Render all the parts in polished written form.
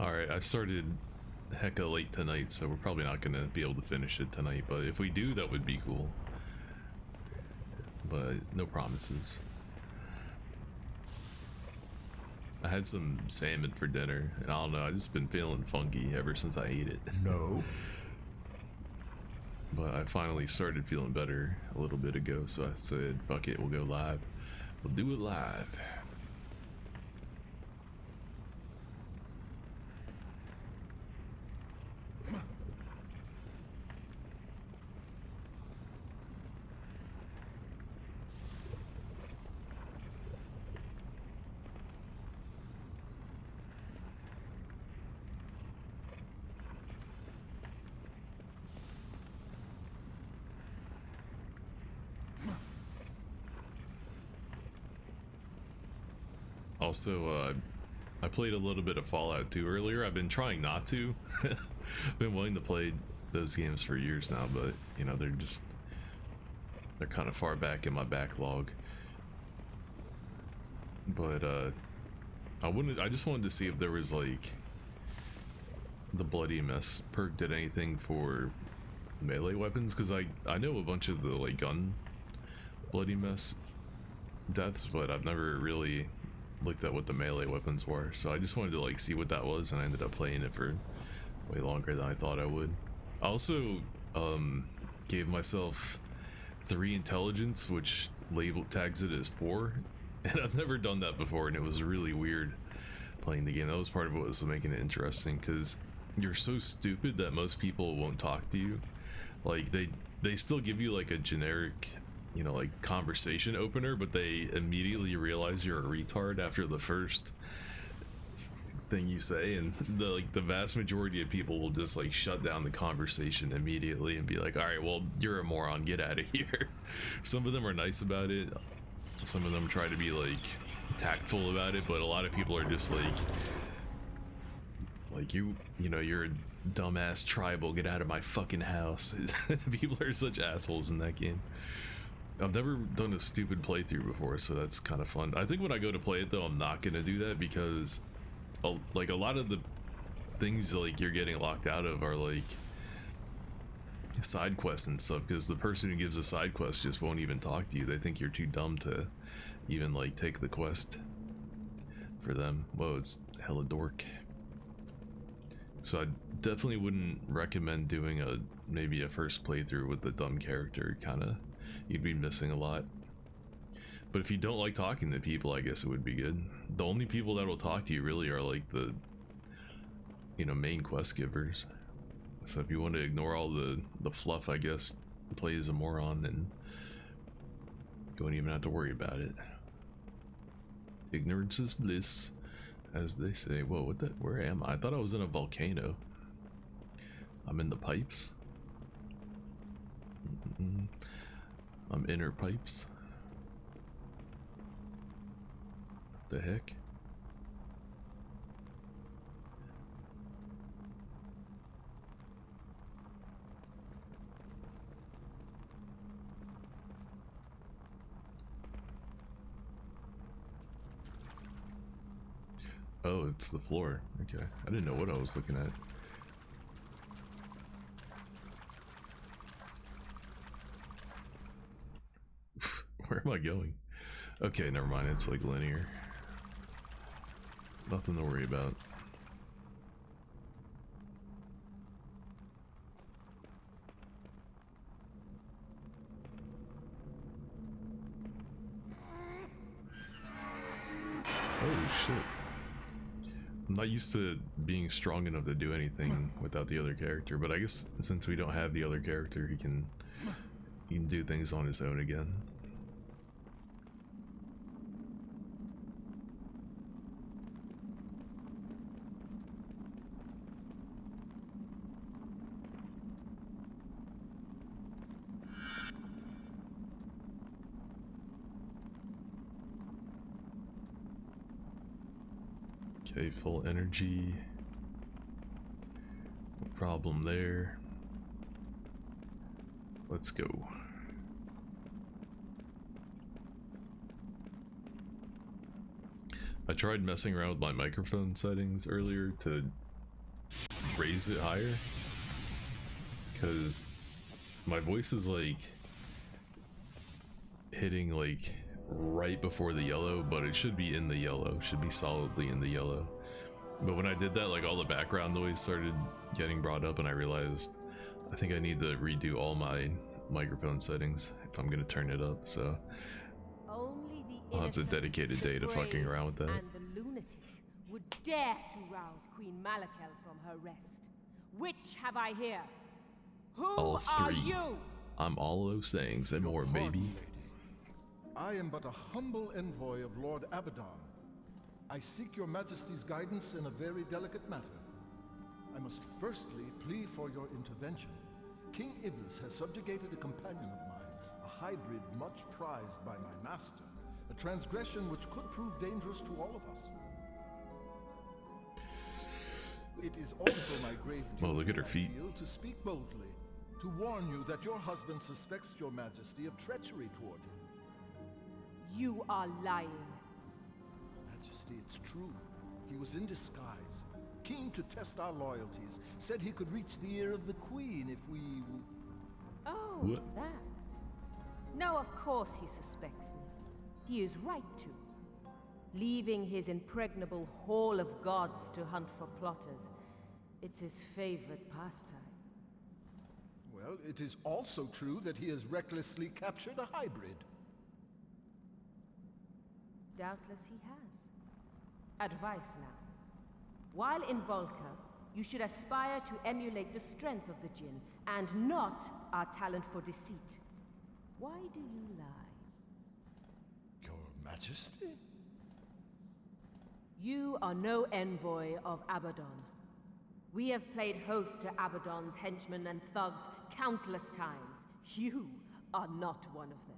Alright, I started hecka late tonight, so we're probably not gonna be able to finish it tonight, but if we do, that would be cool. But no promises. I had some salmon for dinner, and I don't know, I've just been feeling funky ever since I ate it. No. But I finally started feeling better a little bit ago, so I said, fuck it, we'll go live. We'll do it live. Also, I played a little bit of Fallout 2 earlier. I've been trying not to. I've been wanting to play those games for years now, but, you know, they're kind of far back in my backlog. But, I just wanted to see if there was, like, the Bloody Mess perk did anything for melee weapons, because I know a bunch of the, like, gun Bloody Mess deaths, but I've never really looked at what the melee weapons were, so I just wanted to like see what that was, and I ended up playing it for way longer than I thought I would. I also gave myself 3 intelligence, which tags it as 4, and I've never done that before, and it was really weird playing the game. That was part of what was making it interesting, because you're so stupid that most people won't talk to you. Like they still give you like a generic, you know, like conversation opener, but they immediately realize you're a retard after the first thing you say, and the vast majority of people will just like shut down the conversation immediately and be like, all right, well, you're a moron, get out of here. Some of them are nice about it, some of them try to be like tactful about it, but a lot of people are just like you know, you're a dumbass tribal, get out of my fucking house. People are such assholes in that game. I've never done a stupid playthrough before, so that's kind of fun. I think when I go to play it though, I'm not gonna do that, because like a lot of the things like you're getting locked out of are like side quests and stuff, because the person who gives a side quest just won't even talk to you. They think you're too dumb to even like take the quest for them. Whoa, it's hella dork. So I definitely wouldn't recommend doing maybe a first playthrough with the dumb character. Kinda, you'd be missing a lot. But if you don't like talking to people, I guess it would be good. The only people that will talk to you really are like the, you know, main quest givers. So if you want to ignore all the fluff, I guess, play as a moron and you don't even have to worry about it. Ignorance is bliss, as they say. Whoa, what the? Where am I? I thought I was in a volcano. I'm in the pipes. I'm inner pipes. What the heck? Oh, it's the floor. Okay. I didn't know what I was looking at. Where am I going? Okay, never mind. It's like linear. Nothing to worry about. Holy shit. I'm not used to being strong enough to do anything without the other character, but I guess since we don't have the other character, he can do things on his own again. Okay, full energy. No problem there. Let's go. I tried messing around with my microphone settings earlier to raise it higher? Because my voice is like hitting like right before the yellow, but it should be in the yellow, should be solidly in the yellow. But when I did that, like all the background noise started getting brought up, and I realized I think I need to redo all my microphone settings if I'm gonna turn it up. So only the I'll have to dedicate a day to fucking around with that. And the lunatic would dare to rouse Queen Malakel from her rest. Which have I here? Who All are three. you? I'm all those things and more, Pardon, baby. lady. I am but a humble envoy of Lord Abaddon. I seek your majesty's guidance in a very delicate matter. I must firstly plea for your intervention. King Iblis has subjugated a companion of mine, a hybrid much prized by my master, a transgression which could prove dangerous to all of us. It is also my grave duty, Well, look at her feet. I feel, to speak boldly, to warn you that your husband suspects your majesty of treachery toward him. You are lying. Majesty, it's true. He was in disguise, keen to test our loyalties, said he could reach the ear of the queen if we... Oh, What? that. No, of course he suspects me. He is right to. Leaving his impregnable hall of gods to hunt for plotters. It's his favorite pastime. Well, it is also true that he has recklessly captured a hybrid. Doubtless he has. Advice now. While in Volca, you should aspire to emulate the strength of the Jinn, and not our talent for deceit. Why do you lie? Your Majesty? You are no envoy of Abaddon. We have played host to Abaddon's henchmen and thugs countless times. You are not one of them.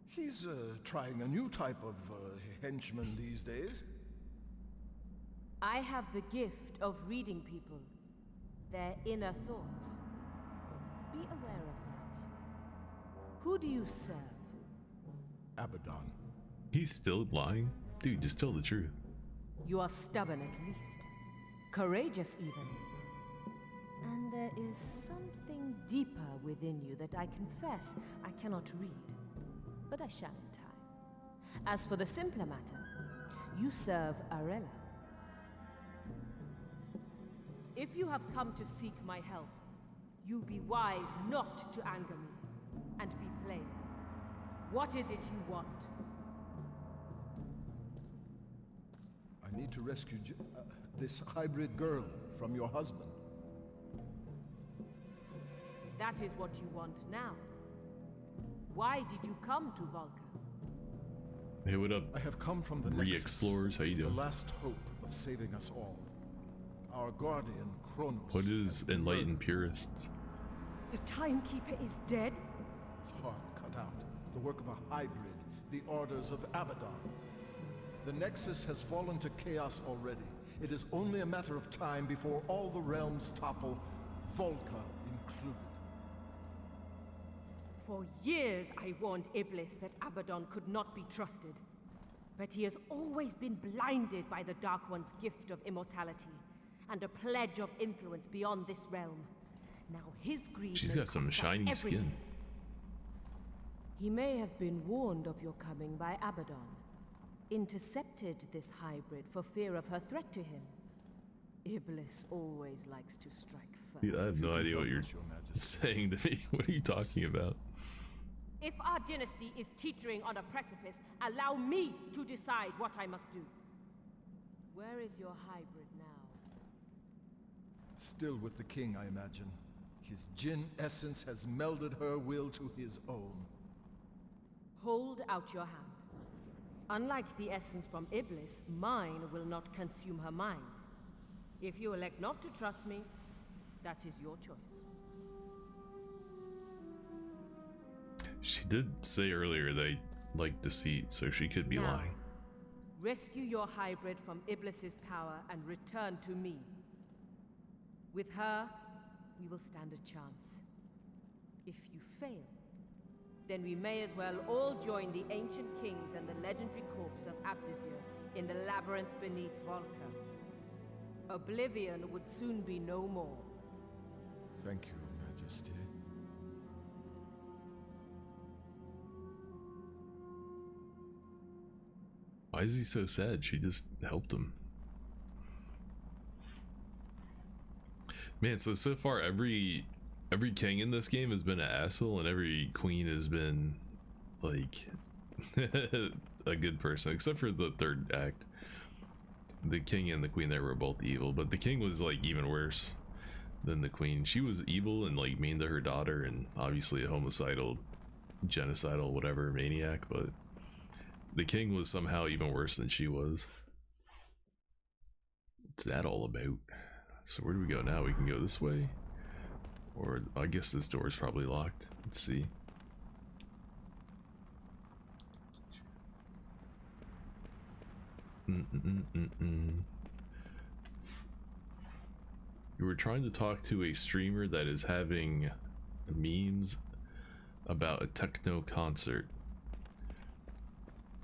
He's trying a new type of henchman these days. I have the gift of reading people, their inner thoughts. Be aware of that. Who do you serve? Abaddon. He's still lying? Dude, just tell the truth. You are stubborn at least. Courageous even. And there is something deeper within you that I confess I cannot read. But I shall in time. As for the simpler matter, you serve Arella. If you have come to seek my help, you be wise not to anger me, and be plain. What is it you want? I need to rescue this hybrid girl from your husband. That is what you want now. Why did you come to Volca? Hey, what up, I have come from the re-explorers? How you the doing? last hope of saving us all. Our guardian, Kronos. What is has been enlightened murdered. purists? The Timekeeper is dead? His heart cut out. The work of a hybrid, the orders of Abaddon. The Nexus has fallen to chaos already. It is only a matter of time before all the realms topple, Volca included. For years I warned Iblis that Abaddon could not be trusted. But he has always been blinded by the Dark One's gift of immortality, and a pledge of influence beyond this realm. Now his greed She's may got some cost us shiny skin. everything. He may have been warned of your coming by Abaddon. Intercepted this hybrid for fear of her threat to him. Iblis always likes to strike first. Dude, I have no idea what you're Your Majesty. saying to me. What are you talking about? If our dynasty is teetering on a precipice, allow me to decide what I must do. Where is your hybrid now? Still with the king, I imagine. His Jinn essence has melded her will to his own. Hold out your hand. Unlike the essence from Iblis, mine will not consume her mind. If you elect not to trust me, that is your choice. She did say earlier they like deceit, so she could be Now, lying. rescue your hybrid from Iblis's power and return to me. With her, we will stand a chance. If you fail, then we may as well all join the ancient kings and the legendary corpse of Abdizir in the labyrinth beneath Volca. Oblivion would soon be no more. Thank you, Majesty. Why is he so sad? She just helped him. Man, so far every king in this game has been an asshole, and every queen has been like a good person, except for the third act. The king and the queen there were both evil, but the king was like even worse than the queen. She was evil and like mean to her daughter, and obviously a homicidal, genocidal, whatever maniac, but the king was somehow even worse than she was. What's that all about? So where do we go now? We can go this way, or I guess this door is probably locked. Let's see. You were trying to talk to a streamer that is having memes about a techno concert.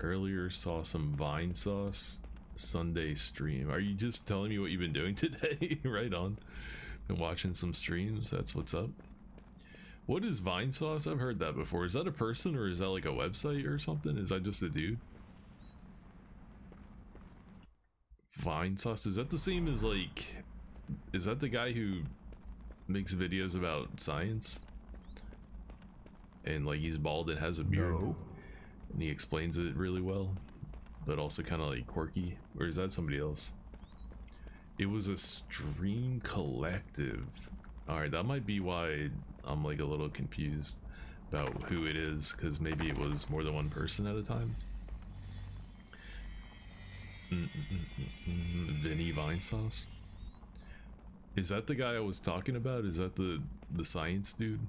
Earlier saw some Vine sauce Sunday stream. Are you just telling me what you've been doing today? Right on. Been watching some streams. That's what's up. What is Vine sauce? I've heard that before. Is that a person, or is that like a website or something? Is that just a dude? Vine sauce, is that the same as like, is that the guy who makes videos about science and like he's bald and has a beard? No. And he explains it really well, but also kind of like quirky? Or is that somebody else? It was a stream collective. All right, that might be why I'm like a little confused about who it is, because maybe it was more than one person at a time. Vinny Vine sauce. Is that the guy I was talking about? Is that the science dude?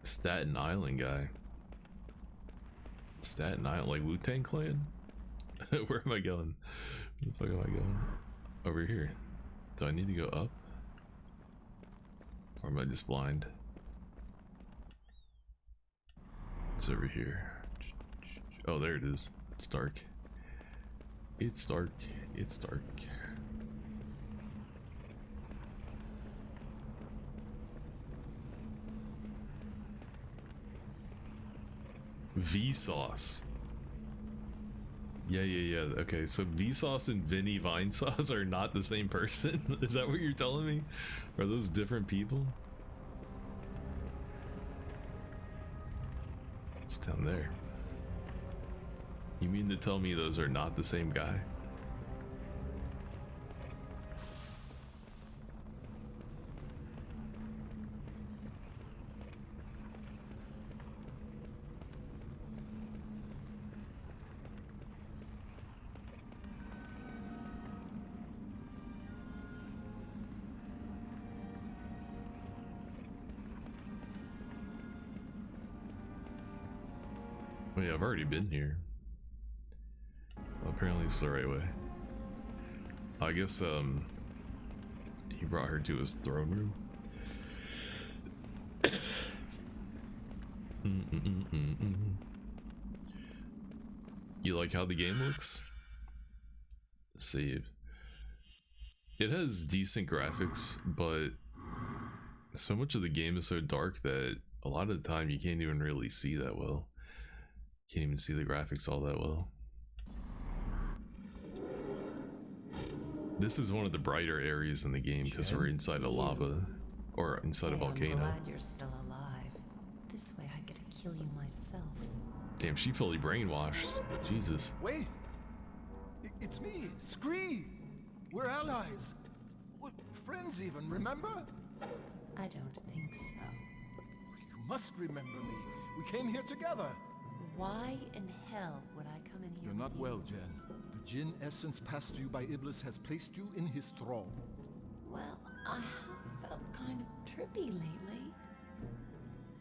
Staten Island guy. Staten Island, like Wu-Tang Clan? Where am I going? Where the fuck am I going? Over here. Do I need to go up? Or am I just blind? It's over here. Oh, there it is. It's dark. It's dark. It's dark. Vsauce. Yeah. Okay, so Vsauce and Vinny Vine Sauce are not the same person? Is that what you're telling me? Are those different people? It's down there. You mean to tell me those are not the same guy? Oh yeah, I've already been here. Well, apparently it's the right way. I guess he brought her to his throne room. You like how the game looks? Save. It has decent graphics, but so much of the game is so dark that a lot of the time you can't even really see that well. Can't even see the graphics all that well. This is one of the brighter areas in the game because we're inside a lava, or inside a volcano. I'm glad you're still alive. This way I get to kill you myself. Damn, she fully brainwashed. Jesus. Wait! It's me, Scree! We're allies! We're friends even, remember? I don't think so. You must remember me. We came here together. Why in hell would I come in here? You're not with you? well, Jen. The Jinn essence passed to you by Iblis has placed you in his thrall. Well, I have felt kind of trippy lately.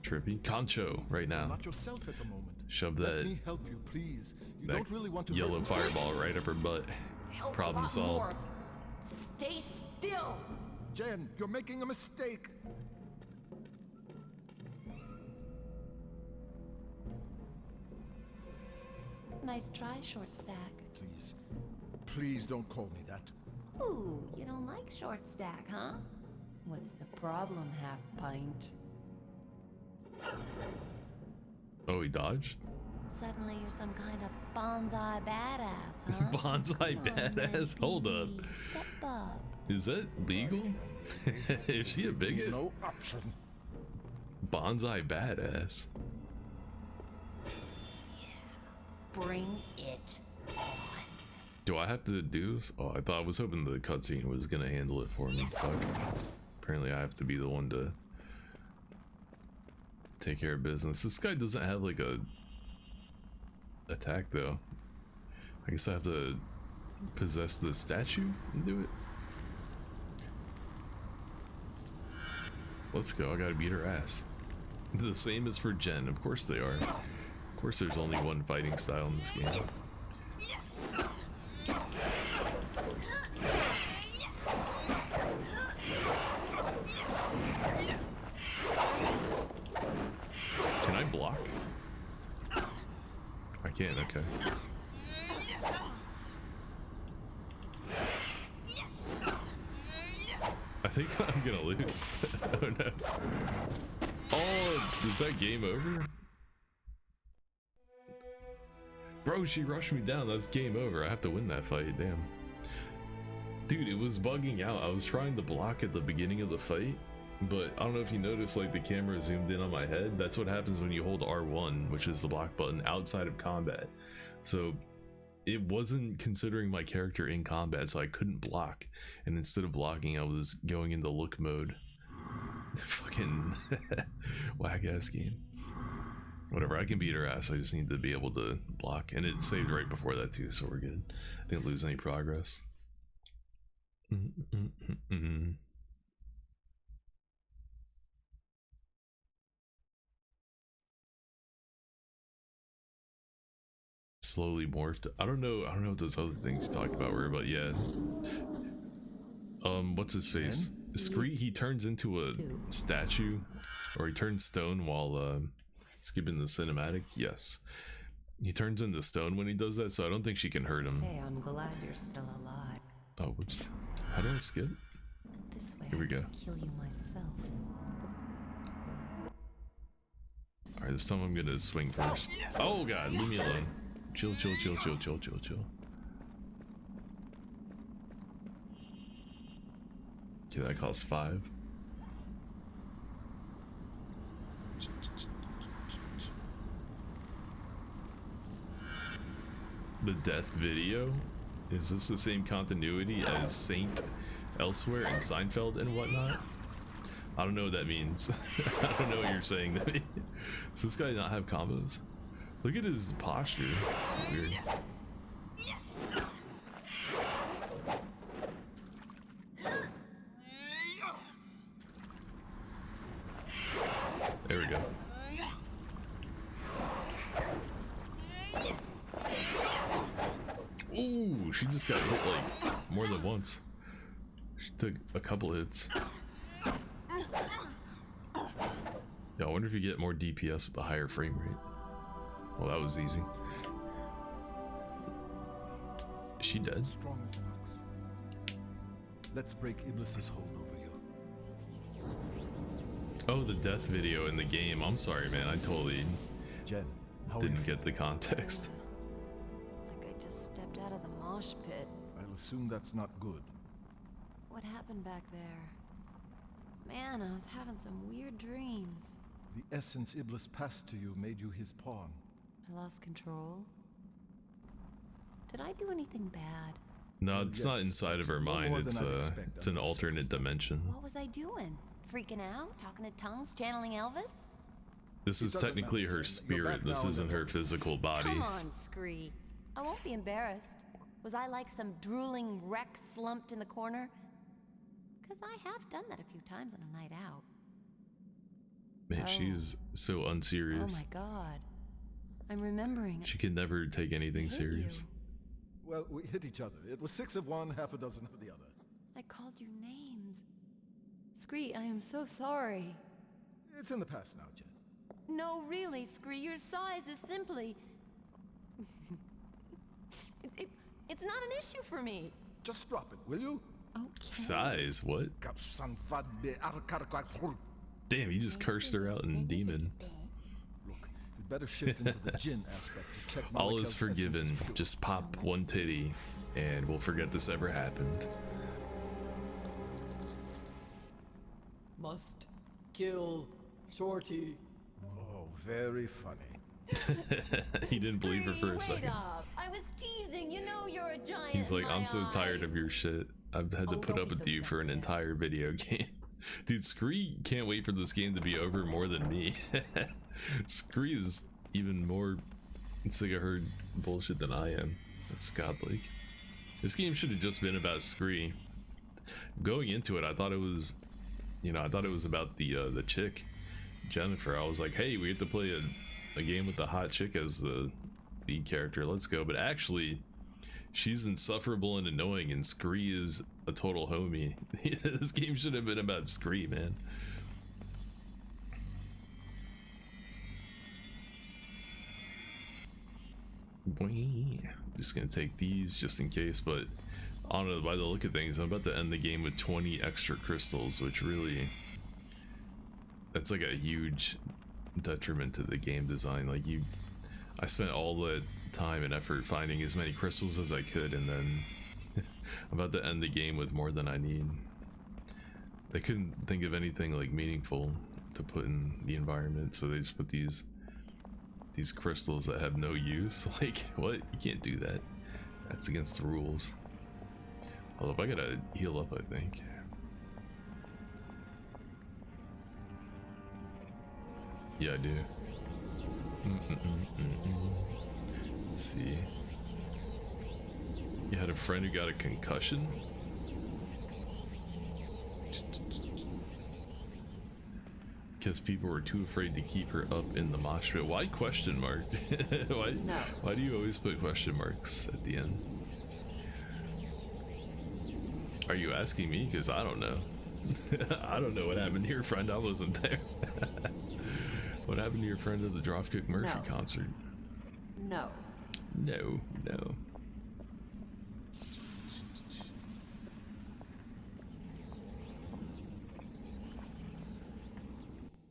Trippy? Concho, right now. Not yourself at the moment. Shove Let that, me help you, please. You that don't really want to yellow hurt fireball right up her butt. Help Problem a lot solved. more. Stay still. Jen, you're making a mistake. Nice try, short stack. Please, Please don't call me that. Ooh, you don't like short stack, huh? What's the problem, half pint? Oh, he dodged? Suddenly you're some kind of bonsai badass, huh? Bonsai Come on, then, badass? Hold up. BB, step up. Is that legal? Is she a bigot? No option. Bonsai badass. Bring it on. Do I have to do this? Oh, I was hoping the cutscene was gonna handle it for me. Fuck. Apparently I have to be the one to take care of business. This guy doesn't have like a attack though. I guess I have to possess the statue and do it. Let's go. I gotta beat her ass. The same as for Jen. Of course they are. Of course there's only one fighting style in this game. Can I block? I can, okay. I think I'm gonna lose. Oh no. Oh, is that game over? Bro, she rushed me down. That's game over. I have to win that fight. Damn. Dude, it was bugging out. I was trying to block at the beginning of the fight, but I don't know if you noticed, like, the camera zoomed in on my head. That's what happens when you hold R1, which is the block button, outside of combat. So it wasn't considering my character in combat, so I couldn't block. And instead of blocking, I was going into look mode. Fucking whack ass game. Whatever, I can beat her ass. I just need to be able to block. And it saved right before that too, so we're good. Didn't lose any progress. Slowly morphed. I don't know what those other things you talked about were, but yeah. What's his face? Scree, he turns into a statue, or he turns stone while skipping the cinematic. Yes, he turns into stone when he does that, so I don't think she can hurt him. Hey, I'm glad you're still alive. Oh, whoops. How do I skip? This way Here we I go. can kill you myself. Alright, this time I'm gonna swing first. Oh god, leave me alone. Chill, chill, chill, chill, chill, chill, chill. Okay, that costs 5. The death video? Is this the same continuity as Saint Elsewhere and Seinfeld and whatnot? I don't know what that means. I don't know what you're saying to me. Does this guy not have combos? Look at his posture. Weird. There we go. Ooh, she just got hit like more than once. She took a couple hits. Yeah, I wonder if you get more DPS with the higher frame rate. Well, that was easy. Is she dead? Strong as an ox. Let's break Iblis's hold over you. Oh, the death video in the game. I'm sorry, man. I totally Jen, how are you didn't get feeling? the context. Like I just stepped out of the mosh pit. I'll assume that's not good. What happened back there? Man, I was having some weird dreams. The essence Iblis passed to you made you his pawn. I lost control. Did I do anything bad? No, it's not Yes, inside of her no mind. more than It's I'd expect it's an under the alternate dimension. What was I doing? Freaking out? Talking to tongues? Channeling Elvis? This It is doesn't technically matter, her Jen. You're back spirit. This now and isn't that's her all. physical body. Come on, Scree. I won't be embarrassed. Was I like some drooling wreck slumped in the corner? Because I have done that a few times on a night out. Man, she Oh. is so Oh unserious. my god. I'm remembering. She can never take I anything hit serious. you. Well, we hit each other. It was 6 of one, half a dozen of the other. I called you names. Scree, I am so sorry. It's in the past now, Jen. No, really, Scree, your size is simply... It's not an issue for me. Just drop it, will you? Okay. Size? What? Damn, you just cursed her out in demon. Look, you better shift into the Jinn aspect to check All is Malakel's forgiven. essence's pure. Just pop one titty, and we'll forget this ever happened. Must kill Shorty. Oh, very funny. He didn't believe her for a Wait second. up. I was teasing. You know you're a giant. He's like, in my I'm so tired of eyes." your shit. I've had to Oh, put don't up be with so you for an sensitive. entire video game. Dude, Scree can't wait for this game to be over more than me. Scree is even more sick of her bullshit than I am. That's godlike. This game should have just been about Scree. Going into it, I thought it was, you know, I thought it was about the chick, Jennifer. I was like, hey, we get to play a game with the hot chick as the lead character. Let's go. But actually, she's insufferable and annoying, and Scree is a total homie. This game should have been about Scree, man. Just gonna take these just in case, but I don't know, by the look of things, I'm about to end the game with 20 extra crystals, which really, that's like a huge detriment to the game design. Like, I spent all the time and effort finding as many crystals as I could, and then I'm about to end the game with more than I need. They couldn't think of anything like meaningful to put in the environment, so they just put these crystals that have no use. Like, what? You can't do that. That's against the rules. Although, I gotta heal up, I think. Yeah, I do. Let's see. You had a friend who got a concussion? Because people were too afraid to keep her up in the mosh pit. Why question mark? Why do you always put question marks at the end? Are you asking me? Because I don't know. I don't know what happened to your friend. I wasn't there. What happened to your friend at the Dropkick Murphy No. concert? No. No.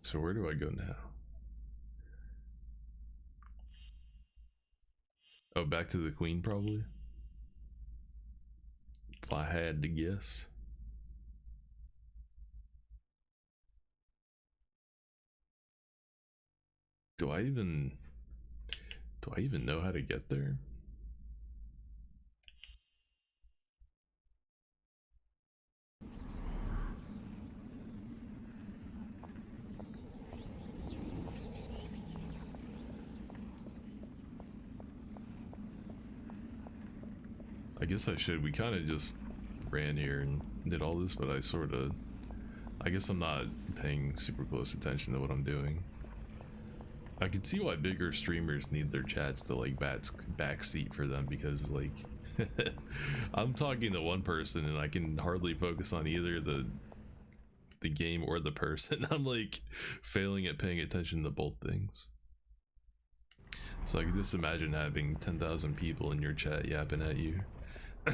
So where do I go now? Oh, back to the Queen, probably. If I had to guess. Do I even know how to get there? I guess I should. We kind of just ran here and did all this, but I guess I'm not paying super close attention to what I'm doing. I can see why bigger streamers need their chats to like backseat for them, because like I'm talking to one person and I can hardly focus on either the game or the person. I'm like failing at paying attention to both things. So I can just imagine having 10,000 people in your chat yapping at you. It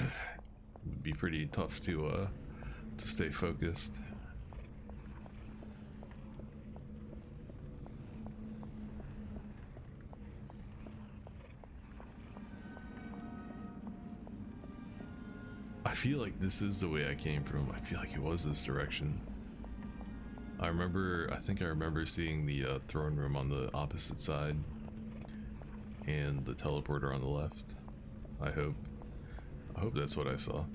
would be pretty tough to stay focused. I feel like this is the way I came from. I feel like it was this direction. I think I remember seeing the throne room on the opposite side and the teleporter on the left. I hope that's what I saw.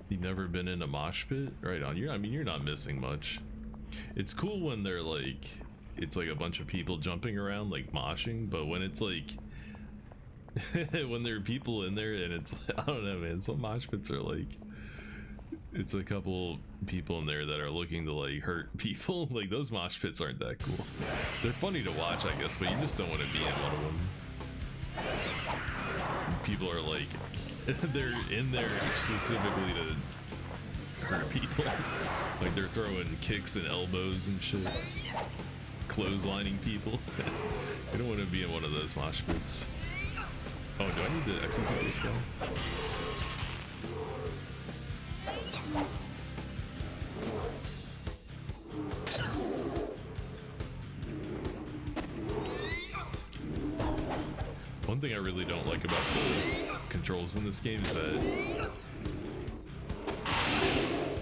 You've never been in a mosh pit? Right on. I mean, you're not missing much. It's cool when they're like, it's like a bunch of people jumping around like moshing, but when it's like when there are people in there and it's, I don't know, man, some mosh pits are like, it's a couple people in there that are looking to like hurt people. Like, those mosh pits aren't that cool. They're funny to watch, I guess, but you just don't want to be in one of them. People are like, they're in there specifically to hurt people. Like they're throwing kicks and elbows and shit. Clotheslining people. You don't want to be in one of those mosh pits. Oh, do I need to execute this guy? One thing I really don't like about the controls in this game is that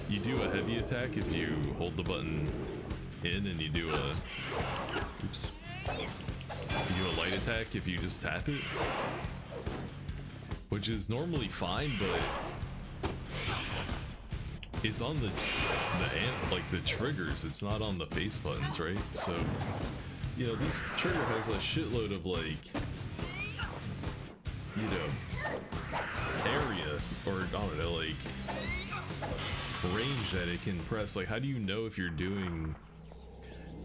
you do a heavy attack if you hold the button in, and you do a oops. You do a light attack if you just tap it, which is normally fine, but it's on the like the triggers. It's not on the face buttons, right? So you know this trigger has a shitload of like, you know, area or I don't know, like range that it can press. Like, how do you know if you're doing?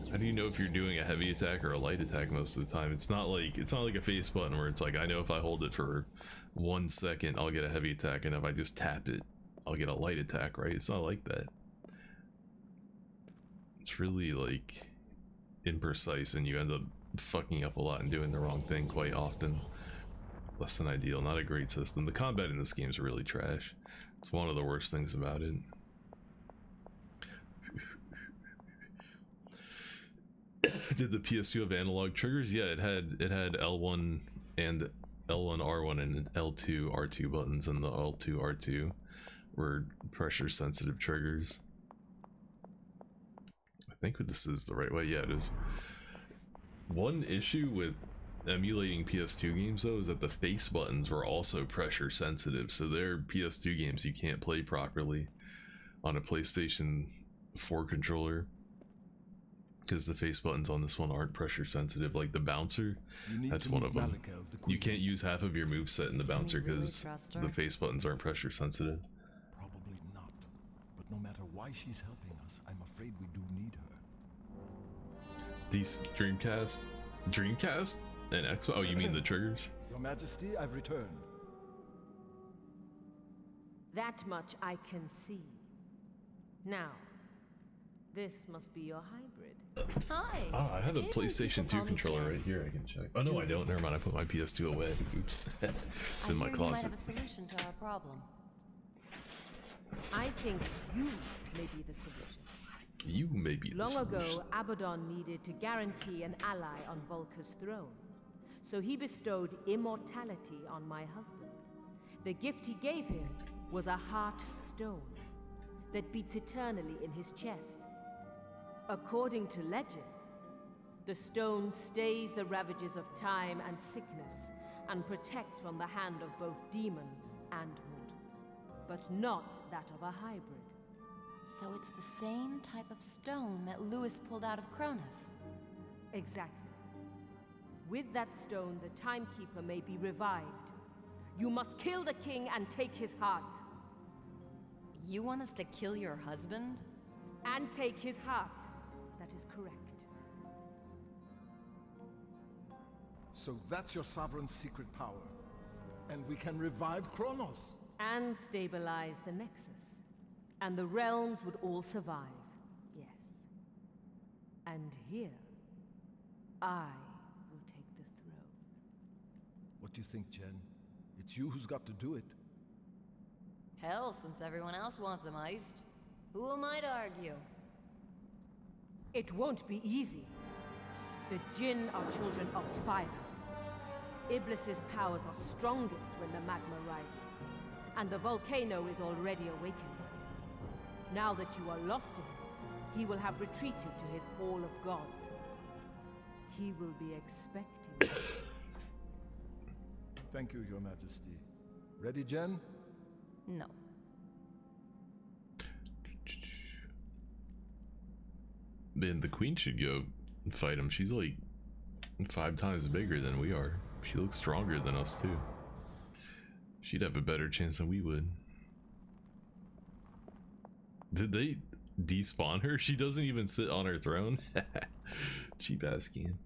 How do you know if you're doing a heavy attack or a light attack most of the time? It's not like a face button where it's like, I know if I hold it for 1 second, I'll get a heavy attack, and if I just tap it, I'll get a light attack, right? It's not like that. It's really like imprecise, and you end up fucking up a lot and doing the wrong thing quite often. Less than ideal, not a great system. The combat in this game is really trash. It's one of the worst things about it. Did the PS2 have analog triggers? Yeah, it had L1 and L1 R1 and L2 R2 buttons, and the L2 R2 were pressure sensitive triggers. I think this is the right way. Yeah, it is. One issue with emulating PS2 games though is that the face buttons were also pressure sensitive, so they're PS2 games you can't play properly on a PlayStation 4 controller, because the face buttons on this one aren't pressure sensitive. Like the bouncer, that's one of them. You can't use half of your moveset in the bouncer because the face buttons aren't pressure sensitive. Probably not. But no matter why she's helping us, I'm afraid we do need her. These Dreamcast and Xbox. Oh, you mean the triggers? Your Majesty, I've returned. That much I can see. Now, this must be your hybrid. Hi. Oh, I have a PlayStation 2 controller right here. I can check. Oh no, I don't. Never mind. I put my PS2 away. Oops. It's in my closet. You might have a solution to our problem. I think you may be the solution. You may be the Long solution. ago, Abaddon needed to guarantee an ally on Volca's throne. So he bestowed immortality on my husband. The gift he gave him was a heart stone that beats eternally in his chest. According to legend, the stone stays the ravages of time and sickness and protects from the hand of both demon and mortal, but not that of a hybrid. So it's the same type of stone that Lewis pulled out of Cronus. Exactly. With that stone, the Timekeeper may be revived. You must kill the king and take his heart. You want us to kill your husband? And take his heart. That is correct. So that's your sovereign's secret power. And we can revive Kronos. And stabilize the Nexus. And the realms would all survive. Yes. And here, I will take the throne. What do you think, Jen? It's you who's got to do it. Hell, since everyone else wants him iced. Who am I to argue? It won't be easy. The Jinn are children of fire. Iblis's powers are strongest when the magma rises, and the volcano is already awakening. Now that you are lost to him, he will have retreated to his Hall of Gods. He will be expecting you. Thank you, Your Majesty. Ready, Jen? No. Man, the queen should go fight him. She's like 5 times bigger than we are. She looks stronger than us too. She'd have a better chance than we would. Did they despawn her? She doesn't even sit on her throne. Cheap ass game.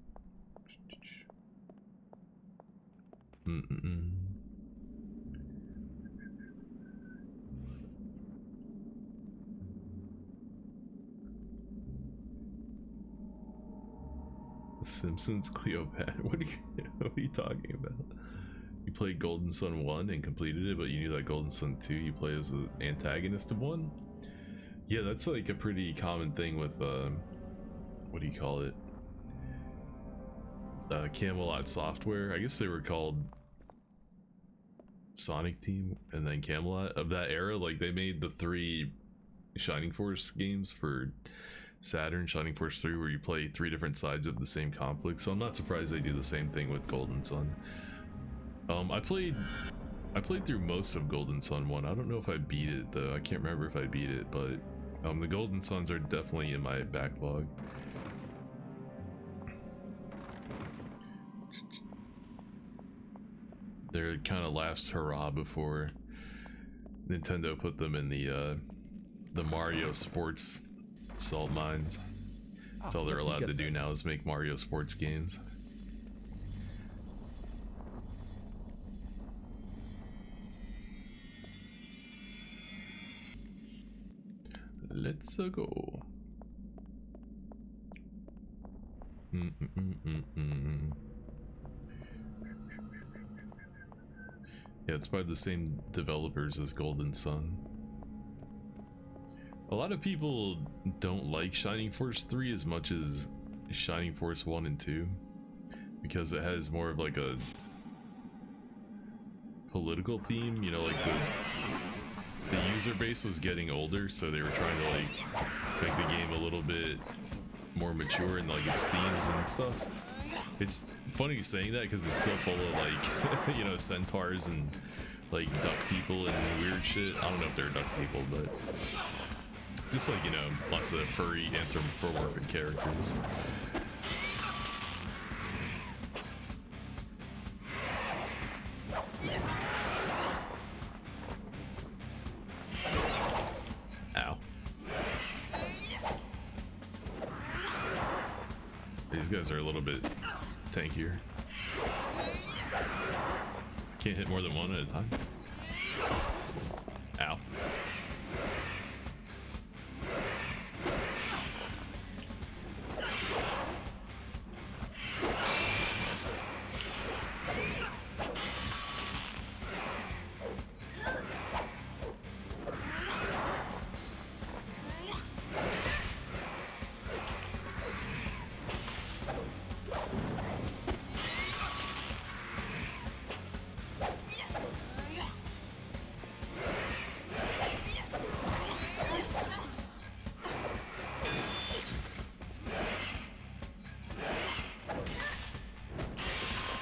Simpsons Cleopatra. What are you talking about? You played Golden Sun 1 and completed it, but you knew that Golden Sun 2 you play as the antagonist of 1? Yeah, that's like a pretty common thing with, what do you call it? Camelot Software. I guess they were called Sonic Team and then Camelot of that era. Like, they made the 3 Shining Force games for Saturn, Shining Force 3, where you play 3 different sides of the same conflict. So I'm not surprised they do the same thing with Golden Sun. I played through most of Golden Sun 1. I don't know if I beat it though. I can't remember if I beat it, but the Golden Suns are definitely in my backlog. Their kind of last hurrah before Nintendo put them in the Mario Sports salt mines. That's all they're allowed to do now is make Mario Sports games. Let's go. Yeah, it's by the same developers as Golden Sun. A lot of people don't like Shining Force 3 as much as Shining Force 1 and 2 because it has more of like a political theme, you know, like the user base was getting older, so they were trying to like make the game a little bit more mature in like its themes and stuff. It's funny saying that because it's still full of like you know, centaurs and like duck people and weird shit. I don't know if they're duck people, but just like, you know, lots of furry anthropomorphic characters. Ow. These guys are a little bit tankier. Can't hit more than one at a time. Ow.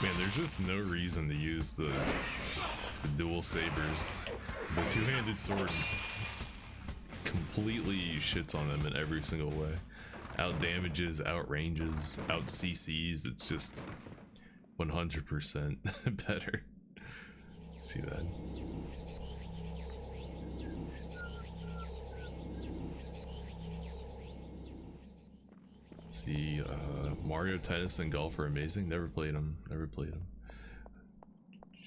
Man, there's just no reason to use the dual sabers. The two-handed sword completely shits on them in every single way. Out damages, out ranges, out CCs. It's just 100% better. Let's see that. Let's see, Mario Tennis and Golf are amazing. Never played them. Never played them.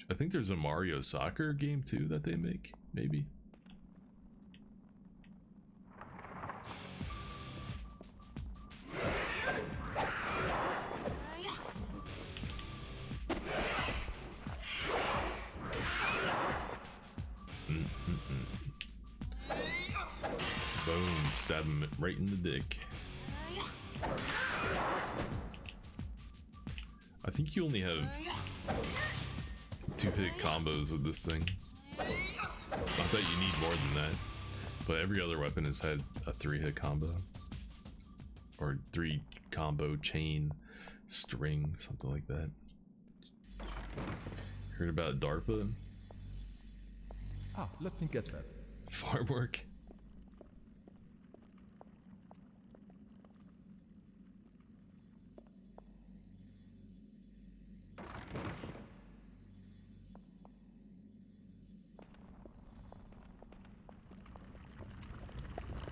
I think there's a Mario Soccer game too that they make, maybe. Boom, stab him right in the dick. I think you only have 2-hit combos with this thing. Not that you need more than that, but every other weapon has had a 3-hit combo. Or 3 combo chain string, something like that. Heard about DARPA? Ah, let me get that. Farm work?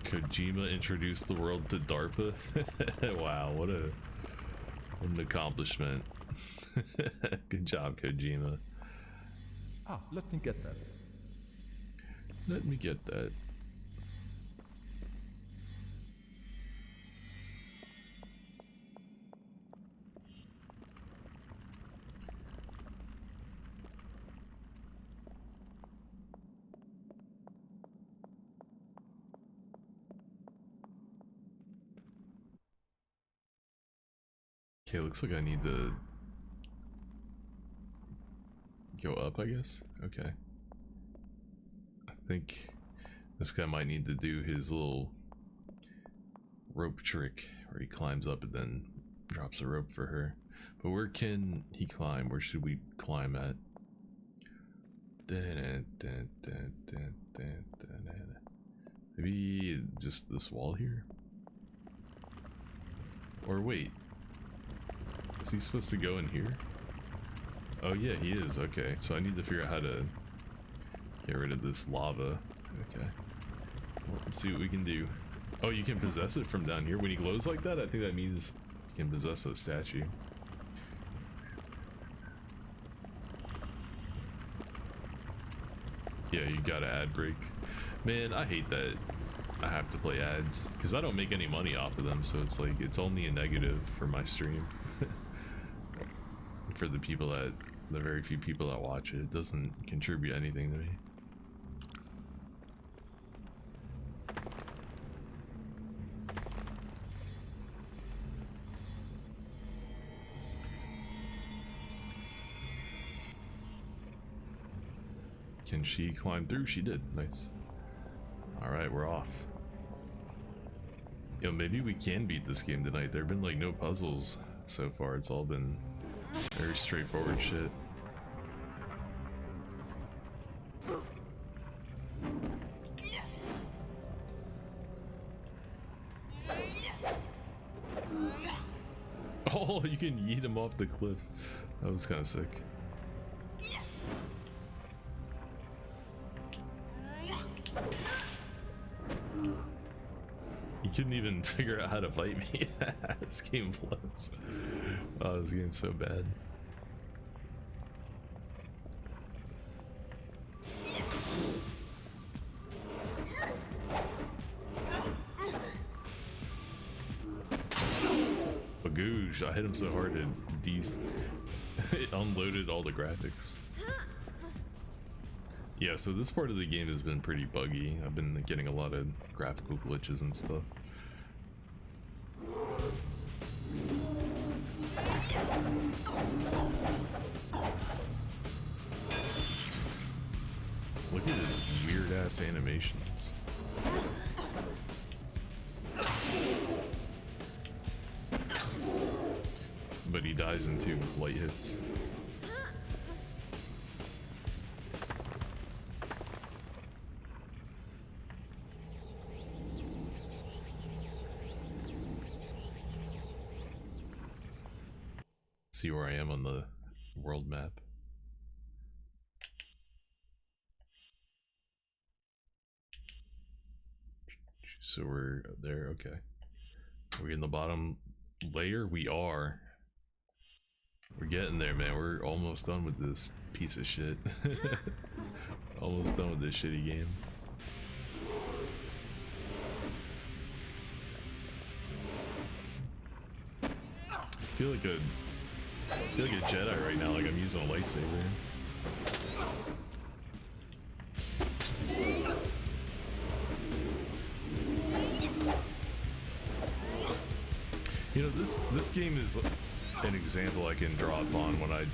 Kojima introduced the world to DARPA. Wow, what an accomplishment. Good job, Kojima. Ah, let me get that. Let me get that. Okay, looks like I need to go up, I guess. Okay. I think this guy might need to do his little rope trick where he climbs up and then drops a rope for her. But where can he climb? Where should we climb at? Maybe just this wall here? Or wait, is he supposed to go in here? Oh yeah, he is. Okay, so I need to figure out how to get rid of this lava. Okay, well, let's see what we can do. Oh, you can possess it from down here when he glows like that? I think that means you can possess a statue. Yeah, you got an ad break. Man, I hate that I have to play ads because I don't make any money off of them, so it's like it's only a negative for my stream. For the people that, the very few people that watch it, it doesn't contribute anything to me. Can she climb through? She did. Nice. Alright, we're off. Yo, maybe we can beat this game tonight. There have been like no puzzles so far. It's all been very straightforward shit. Oh, you can yeet him off the cliff. That was kind of sick. You couldn't even figure out how to fight me. This game blows. Oh, this game's so bad. Bagoosh, I hit him so hard it unloaded all the graphics. Yeah, so this part of the game has been pretty buggy. I've been getting a lot of graphical glitches and stuff. Look at his weird ass animations. But he dies in 2 light hits. See where I am on the world map. So we're up there, okay. Are we in the bottom layer? We are. We're getting there, man. We're almost done with this piece of shit. Almost done with this shitty game. I feel like a Jedi right now, like I'm using a lightsaber. You know, this game is an example I can draw upon when I,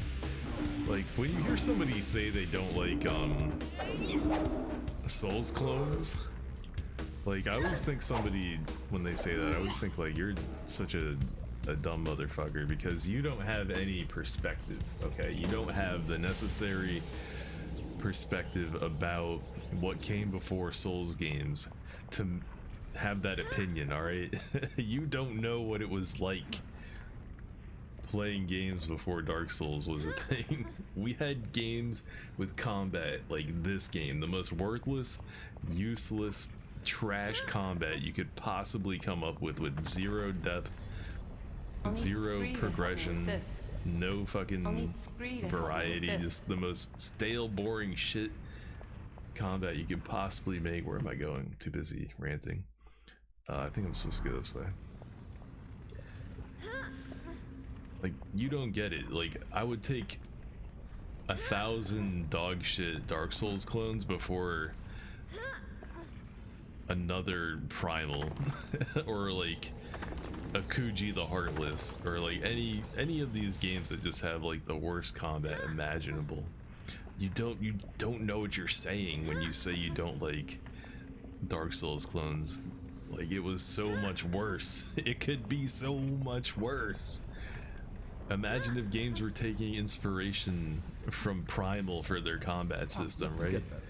like, when you hear somebody say they don't like Souls clones, like, I always think somebody, when they say that, I always think like, you're such a dumb motherfucker because you don't have any perspective. Okay, you don't have the necessary perspective about what came before Souls games to have that opinion. All right. You don't know what it was like playing games before Dark Souls was a thing. We had games with combat like this game, the most worthless, useless, trash combat you could possibly come up with zero depth, zero progression, no fucking variety, just the most stale, boring shit combat you could possibly make. Where am I going? Too busy ranting. I think I'm supposed to go this way. Like, you don't get it. Like, I would take 1,000 dog shit Dark Souls clones before another Primal or like Akuji the Heartless, or like any of these games that just have like the worst combat imaginable. You don't know what you're saying when you say you don't like Dark Souls clones. Like, it was so much worse. It could be so much worse. Imagine if games were taking inspiration from Primal for their combat system, right? Get that.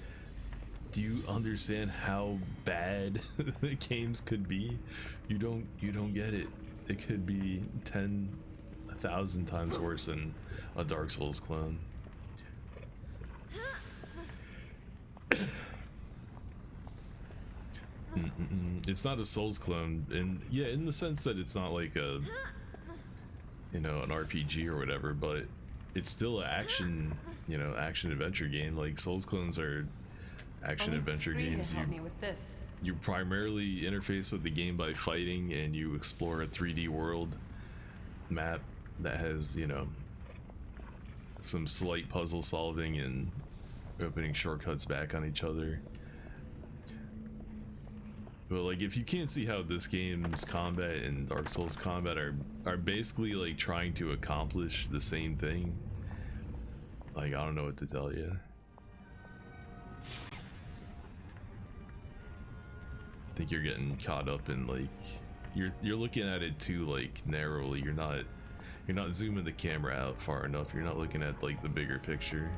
Do you understand how bad the games could be? You don't get it. It could be 10,000 times worse than a Dark Souls clone. It's not a Souls clone, and yeah, in the sense that it's not like a, you know, an RPG or whatever, but it's still an action, you know, action adventure game. Like, Souls clones are action adventure games. Help me with this. You primarily interface with the game by fighting, and you explore a 3D world map that has, you know, some slight puzzle solving and opening shortcuts back on each other. But like, if you can't see how this game's combat and Dark Souls combat are basically like trying to accomplish the same thing, like, I don't know what to tell you. I think you're getting caught up in, like, you're looking at it too like narrowly. You're not zooming the camera out far enough. You're not looking at like the bigger picture.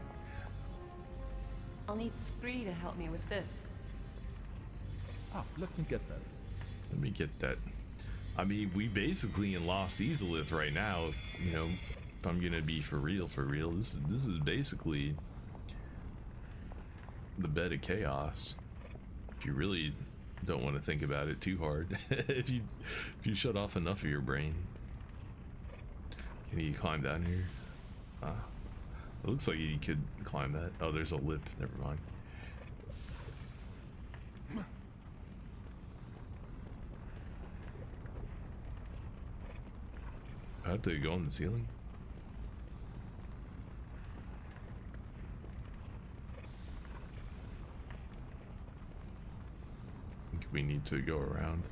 I'll need Scree to help me with this. Ah, let me get that. Let me get that. I mean, we basically in Lost Easelith right now. You know, if I'm gonna be for real, this is basically the bed of chaos. If you really don't want to think about it too hard, if you shut off enough of your brain. Can you climb down here? Ah, it looks like you could climb that. Oh, there's a lip. Never mind. I have to go on the ceiling. I think we need to go around.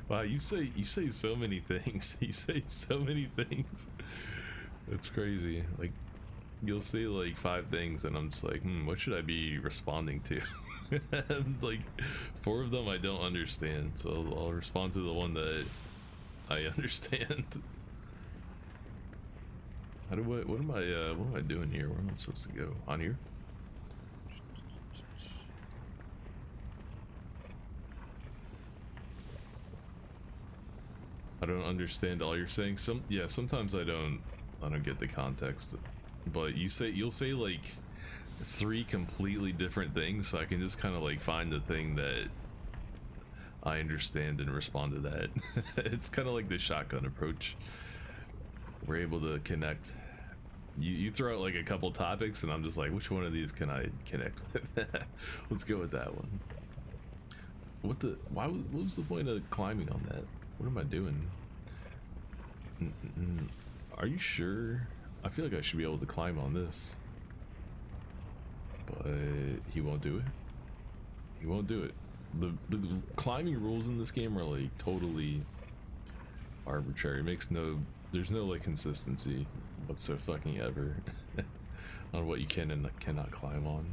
Wow, you say so many things. You say so many things. That's crazy. Like, you'll say like 5 things and I'm just like, what should I be responding to? And like 4 of them I don't understand, so I'll respond to the one that I understand. What am I doing here? Where am I supposed to go? On here? I don't understand all you're saying. Sometimes I don't get the context. But you'll say like 3 completely different things, so I can just kind of like find the thing that I understand and respond to that. It's kind of like the shotgun approach. We're able to connect. You throw out like a couple topics and I'm just like, which one of these can I connect with? Let's go with that one. What was the point of climbing on that? What am I doing? Are you sure? I feel like I should be able to climb on this. But he won't do it. He won't do it. The climbing rules in this game are like totally arbitrary. There's no like consistency whatsoever on what you can and cannot climb on.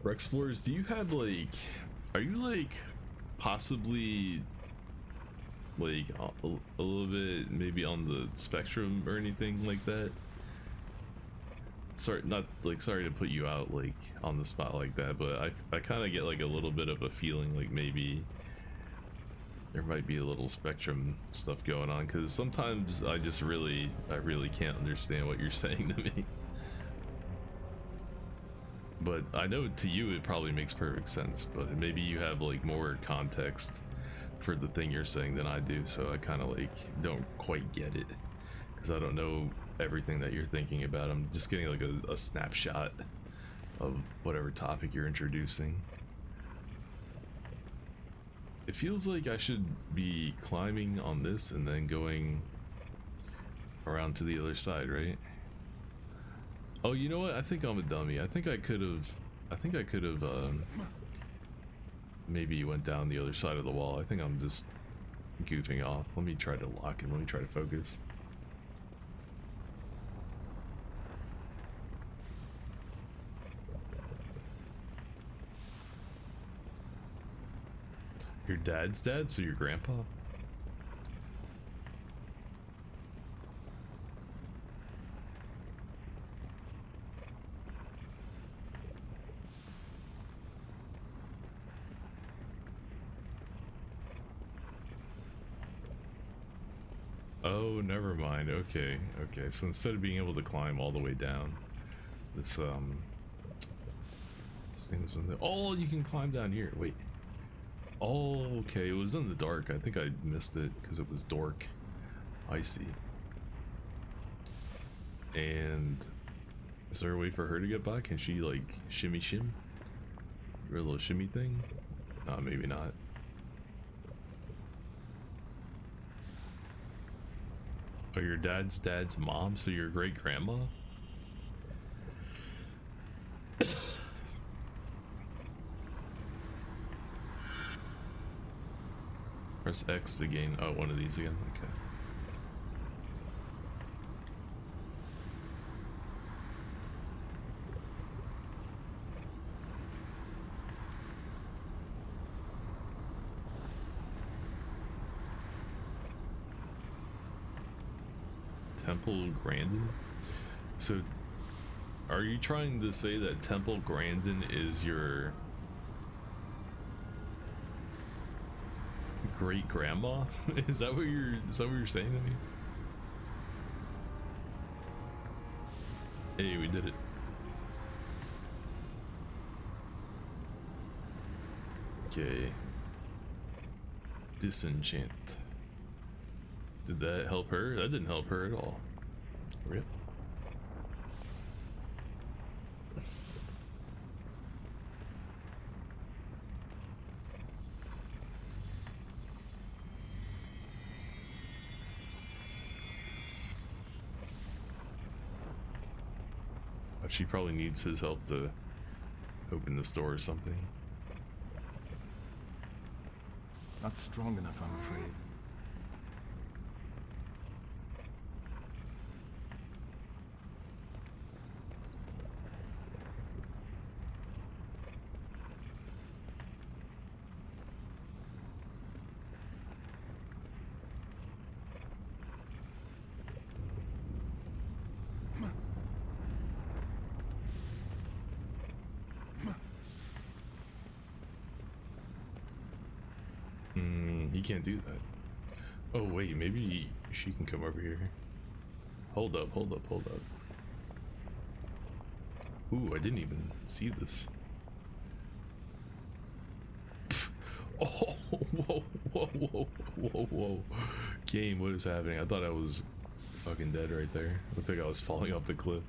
Rex Floors, do you have like, are you like possibly like a little bit maybe on the spectrum or anything like that? Sorry to put you out like on the spot like that, but I kind of get like a little bit of a feeling like maybe there might be a little spectrum stuff going on, because sometimes I really can't understand what you're saying to me. But I know to you it probably makes perfect sense, but maybe you have like more context for the thing you're saying than I do, so I kind of like don't quite get it because I don't know everything that you're thinking about. I'm just getting like a snapshot of whatever topic you're introducing. It feels like I should be climbing on this and then going around to the other side, right? Oh, you know what? I think I'm a dummy. I think I could have maybe went down the other side of the wall. I think I'm just goofing off. Let me try to lock it. Let me try to focus. Your dad's dad? So your grandpa? Oh, never mind. Okay, okay. So instead of being able to climb all the way down, this thing was in the. Oh, you can climb down here. Wait. Oh, okay. It was in the dark. I think I missed it because it was dark. I see. And is there a way for her to get by? Can she like shimmy shim? Your little shimmy thing? Maybe not. Oh, your dad's mom, so your great grandma? Press X to gain. Oh, one of these again. Okay. Temple Grandin? So, are you trying to say that Temple Grandin is your great grandma? Is that what you're saying to me? Hey, we did it. Okay. Disenchant. Did that help her? That didn't help her at all. Rip. She probably needs his help to open this door or something. Not strong enough, I'm afraid. He can't do that. Oh wait, maybe she can come over here. Hold up, hold up, hold up. Ooh, I didn't even see this. Oh, whoa, whoa, whoa, whoa, whoa. Game, what is happening? I thought I was fucking dead right there. Looked like I was falling off the cliff.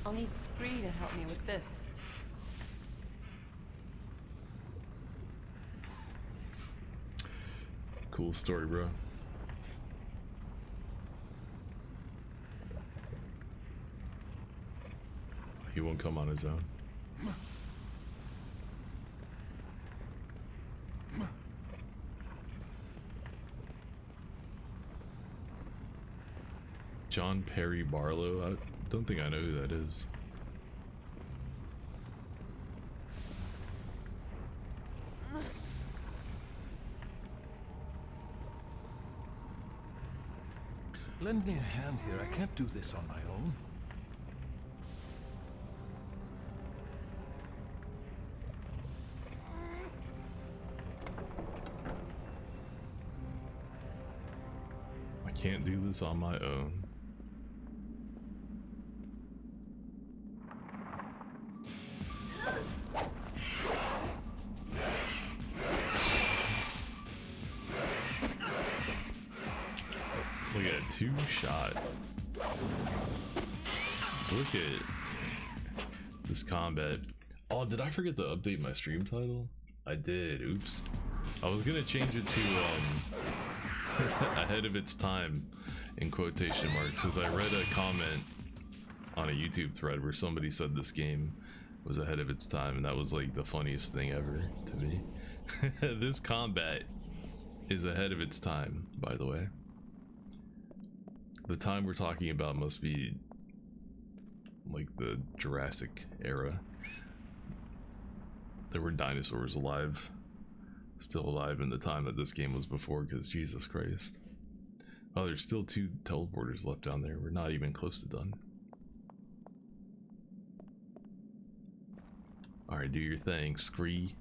I'll need Scree to help me with this. Cool story, bro. won't come on his own. John Perry Barlow? I don't think I know who that is. Lend me a hand here. I can't do this on my own. I can't do this on my own. Look at two shot. Look at this combat. Oh, did I forget to update my stream title? I did. Oops. I was gonna change it to ahead of its time in quotation marks, because I read a comment on a YouTube thread where somebody said this game was ahead of its time, and that was like the funniest thing ever to me. This combat is ahead of its time, by the way. The time we're talking about must be like the Jurassic era. There were dinosaurs alive, still alive in the time that this game was before, because Jesus Christ. Oh, there's still 2 teleporters left down there. We're not even close to done. Alright, do your thing, Scree.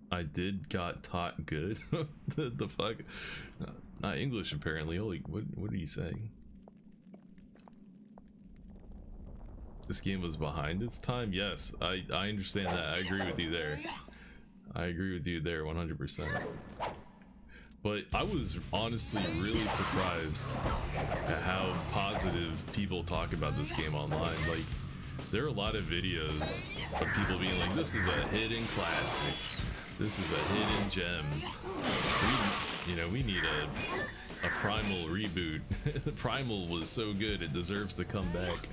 I did got taught good. the fuck? Not English apparently. Holy, what are you saying? This game was behind its time? Yes, I understand that. I agree with you there. I agree with you there 100%. But I was honestly really surprised at how positive people talk about this game online. Like, there are a lot of videos of people being like, this is a hidden classic. This is a hidden gem. We need a Primal reboot. Primal was so good, it deserves to come back.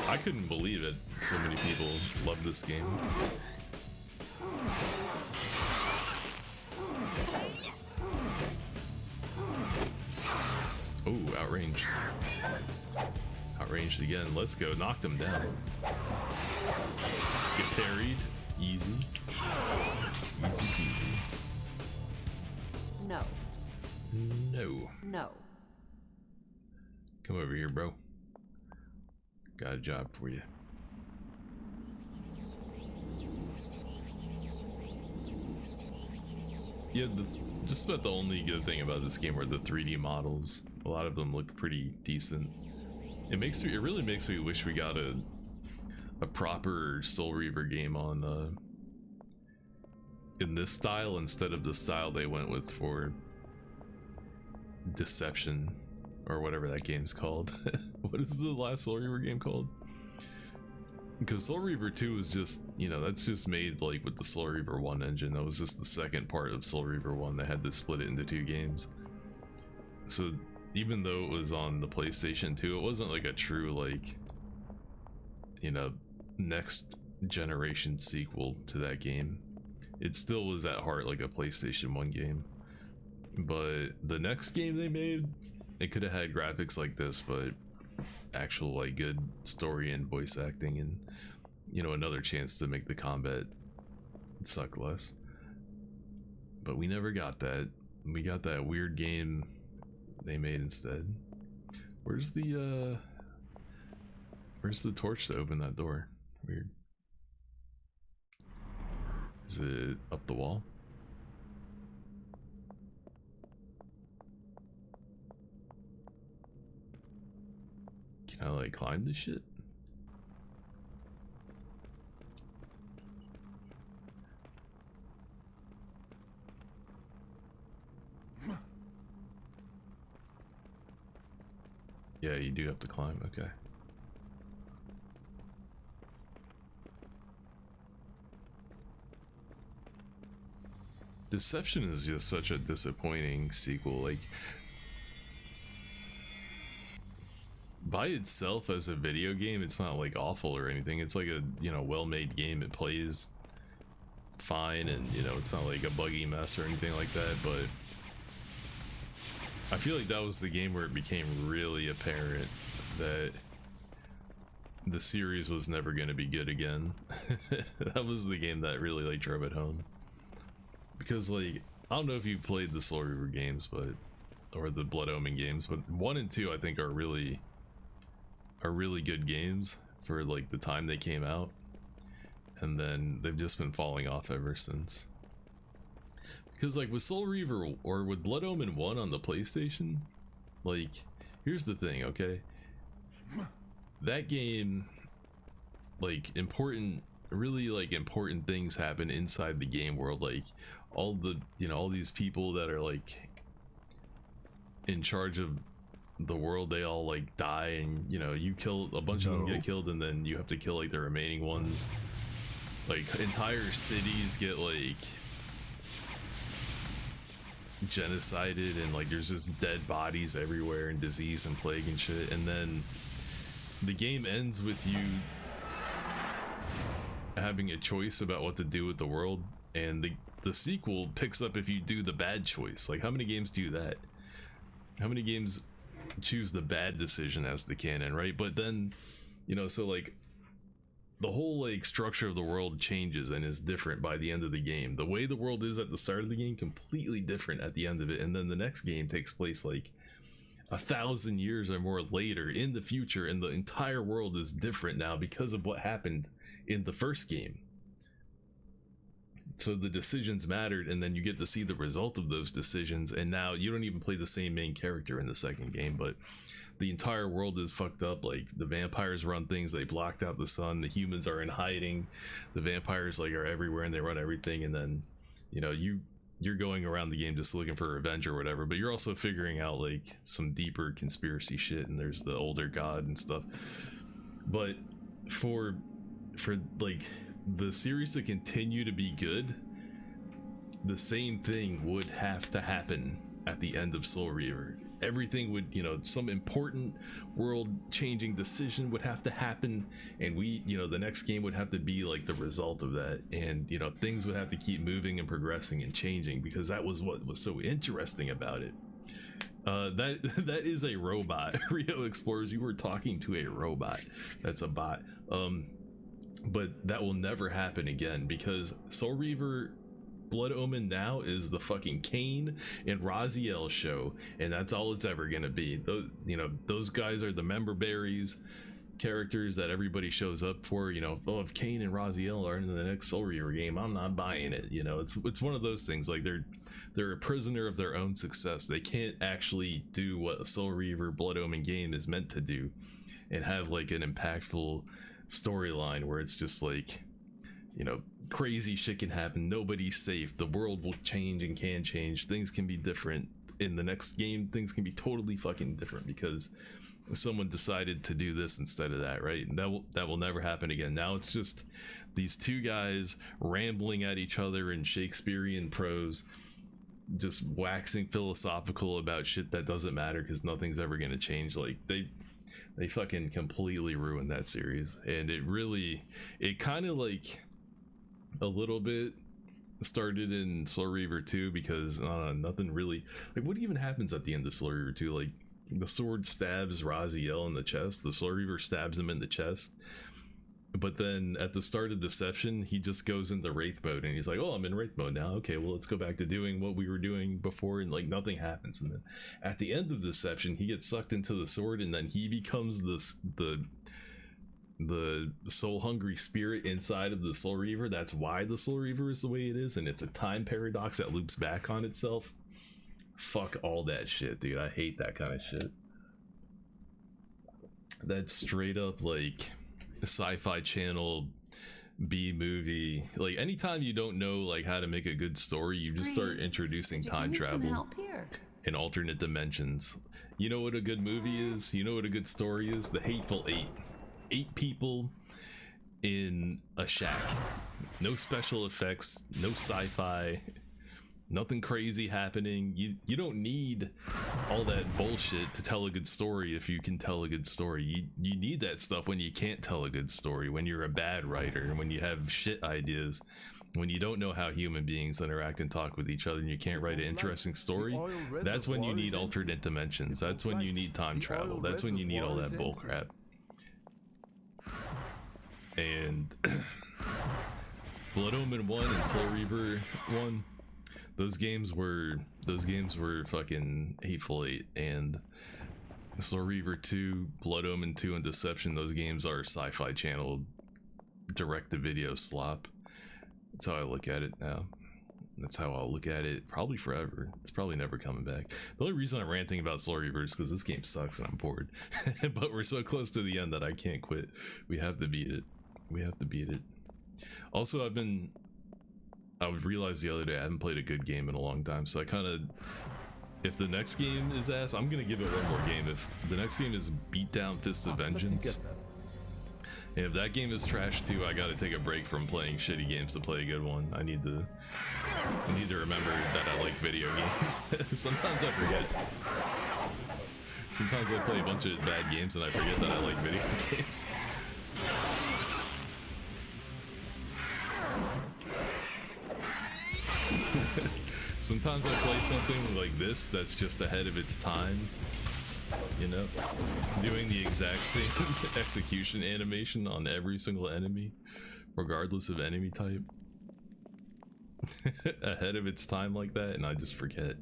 I couldn't believe it. So many people love this game. Oh, outranged. Outranged again. Let's go. Knocked him down. Get parried. Easy. Easy peasy. No. No. No. Come over here, bro. Got a job for you. Yeah, just about the only good thing about this game are the 3D models. A lot of them look pretty decent. It really makes me wish we got a proper Soul Reaver game on in this style instead of the style they went with for Deception or whatever that game's called. What is the last Soul Reaver game called? Because Soul Reaver 2 was just, that's just made like with the Soul Reaver 1 engine. That was just the second part of Soul Reaver 1. They had to split it into 2 games. So even though it was on the PlayStation 2, it wasn't like a true like, next generation sequel to that game. It still was at heart like a PlayStation 1 game. But the next game they made, it could have had graphics like this, but actual like good story and voice acting, and another chance to make the combat suck less. But we never got that. We got that weird game they made instead. Where's the torch to open that door? Weird. Is it up the wall? Can I like climb this shit? Yeah, you do have to climb, okay. Deception is just such a disappointing sequel. Like, by itself as a video game, it's not like awful or anything. It's like a, you know, well-made game. It plays fine, and you know, it's not like a buggy mess or anything like that. But I feel like that was the game where it became really apparent that the series was never going to be good again. That was the game that really like drove it home. Because like, I don't know if you've played the Soul Reaver games, but or the Blood Omen games, but 1 and 2 I think are really good games for like the time they came out, and then they've just been falling off ever since. Because like with Soul Reaver or with Blood Omen 1 on the PlayStation, like, here's the thing, okay? That game, like, really like important things happen inside the game world. Like all the, you know, all these people that are like in charge of the world, they all like die, and you know, you kill a bunch of them, get killed, and then you have to kill like the remaining ones. Like entire cities get like genocided, and like there's just dead bodies everywhere, and disease and plague and shit. And then the game ends with you having a choice about what to do with the world, and the sequel picks up if you do the bad choice. Like, how many games do that? How many games choose the bad decision as the canon, right? But then, you know, so like the whole like structure of the world changes and is different by the end of the game. The way the world is at the start of the game, completely different at the end of it. And then the next game takes place like 1,000 years or more later in the future, and the entire world is different now because of what happened in the first game. So the decisions mattered, and then you get to see the result of those decisions, and now you don't even play the same main character in the second game, but the entire world is fucked up. Like, the vampires run things, they blocked out the sun, the humans are in hiding, the vampires like are everywhere and they run everything. And then, you know, you're going around the game just looking for revenge or whatever, but you're also figuring out like some deeper conspiracy shit, and there's the older god and stuff. But for like the series to continue to be good, the same thing would have to happen at the end of Soul Reaver. Everything would, you know, some important world changing decision would have to happen, and we, you know, the next game would have to be like the result of that. And you know, things would have to keep moving and progressing and changing, because that was what was so interesting about it. That is a robot. Rio Explorers, you were talking to a robot. That's a bot. But that will never happen again, because Soul Reaver Blood Omen now is the fucking Cain and Raziel show, and that's all it's ever gonna be. Those, you know, those guys are the member berries characters that everybody shows up for. You know, oh, if Cain and Raziel are in the next Soul Reaver game, I'm not buying it. You know, it's one of those things. Like, they're a prisoner of their own success. They can't actually do what a Soul Reaver Blood Omen game is meant to do, and have like an impactful storyline where it's just like, you know, crazy shit can happen, nobody's safe, the world will change and can change, things can be different. In the next game, things can be totally fucking different because someone decided to do this instead of that, right? And that will never happen again. Now it's just these two guys rambling at each other in Shakespearean prose, just waxing philosophical about shit that doesn't matter because nothing's ever going to change. Like, they fucking completely ruined that series. And it kind of like a little bit started in Soul Reaver 2, because nothing really, like, what even happens at the end of Soul Reaver 2? Like, the sword stabs Raziel in the chest, the Soul Reaver stabs him in the chest, but then at the start of Deception, he just goes into Wraith mode, and he's like, oh, I'm in Wraith mode now, okay, well, let's go back to doing what we were doing before, and like nothing happens. And then at the end of Deception, he gets sucked into the sword, and then he becomes the soul hungry spirit inside of the Soul Reaver. That's why the Soul Reaver is the way it is, and it's a time paradox that loops back on itself. Fuck all that shit, dude. I hate that kind of shit. That's straight up like Sci-Fi Channel B movie. Like, anytime you don't know like how to make a good story, you just start introducing time travel and alternate dimensions. You know what a good movie is? You know what a good story is? The Hateful Eight. 8 people in a shack, no special effects, no sci-fi, Nothing crazy happening. You don't need all that bullshit to tell a good story if you can tell a good story. You need that stuff when you can't tell a good story, when you're a bad writer, when you have shit ideas, when you don't know how human beings interact and talk with each other and you can't write an interesting story. That's when you need alternate dimensions. That's when you need time travel. That's when you need all that bullcrap. And Blood Omen 1 and Soul Reaver 1, those games were fucking Hateful Eight, and Soul Reaver 2, Blood Omen 2, and Deception, those games are Sci-Fi Channel direct-to-video slop. That's how I look at it now. That's how I'll look at it probably forever. It's probably never coming back. The only reason I'm ranting about Soul Reaver is because this game sucks and I'm bored. But we're so close to the end that I can't quit. We have to beat it. We have to beat it. Also, I realized the other day I haven't played a good game in a long time, so I kind of, if the next game is ass, I'm gonna give it one more game. If the next game is Beatdown Fist of Vengeance, and if that game is trash too, I gotta take a break from playing shitty games to play a good one. I need to remember that I like video games. Sometimes I forget. Sometimes I play a bunch of bad games and I forget that I like video games. Sometimes I play something like this that's just ahead of its time, you know, doing the exact same execution animation on every single enemy, regardless of enemy type, ahead of its time like that, and I just forget.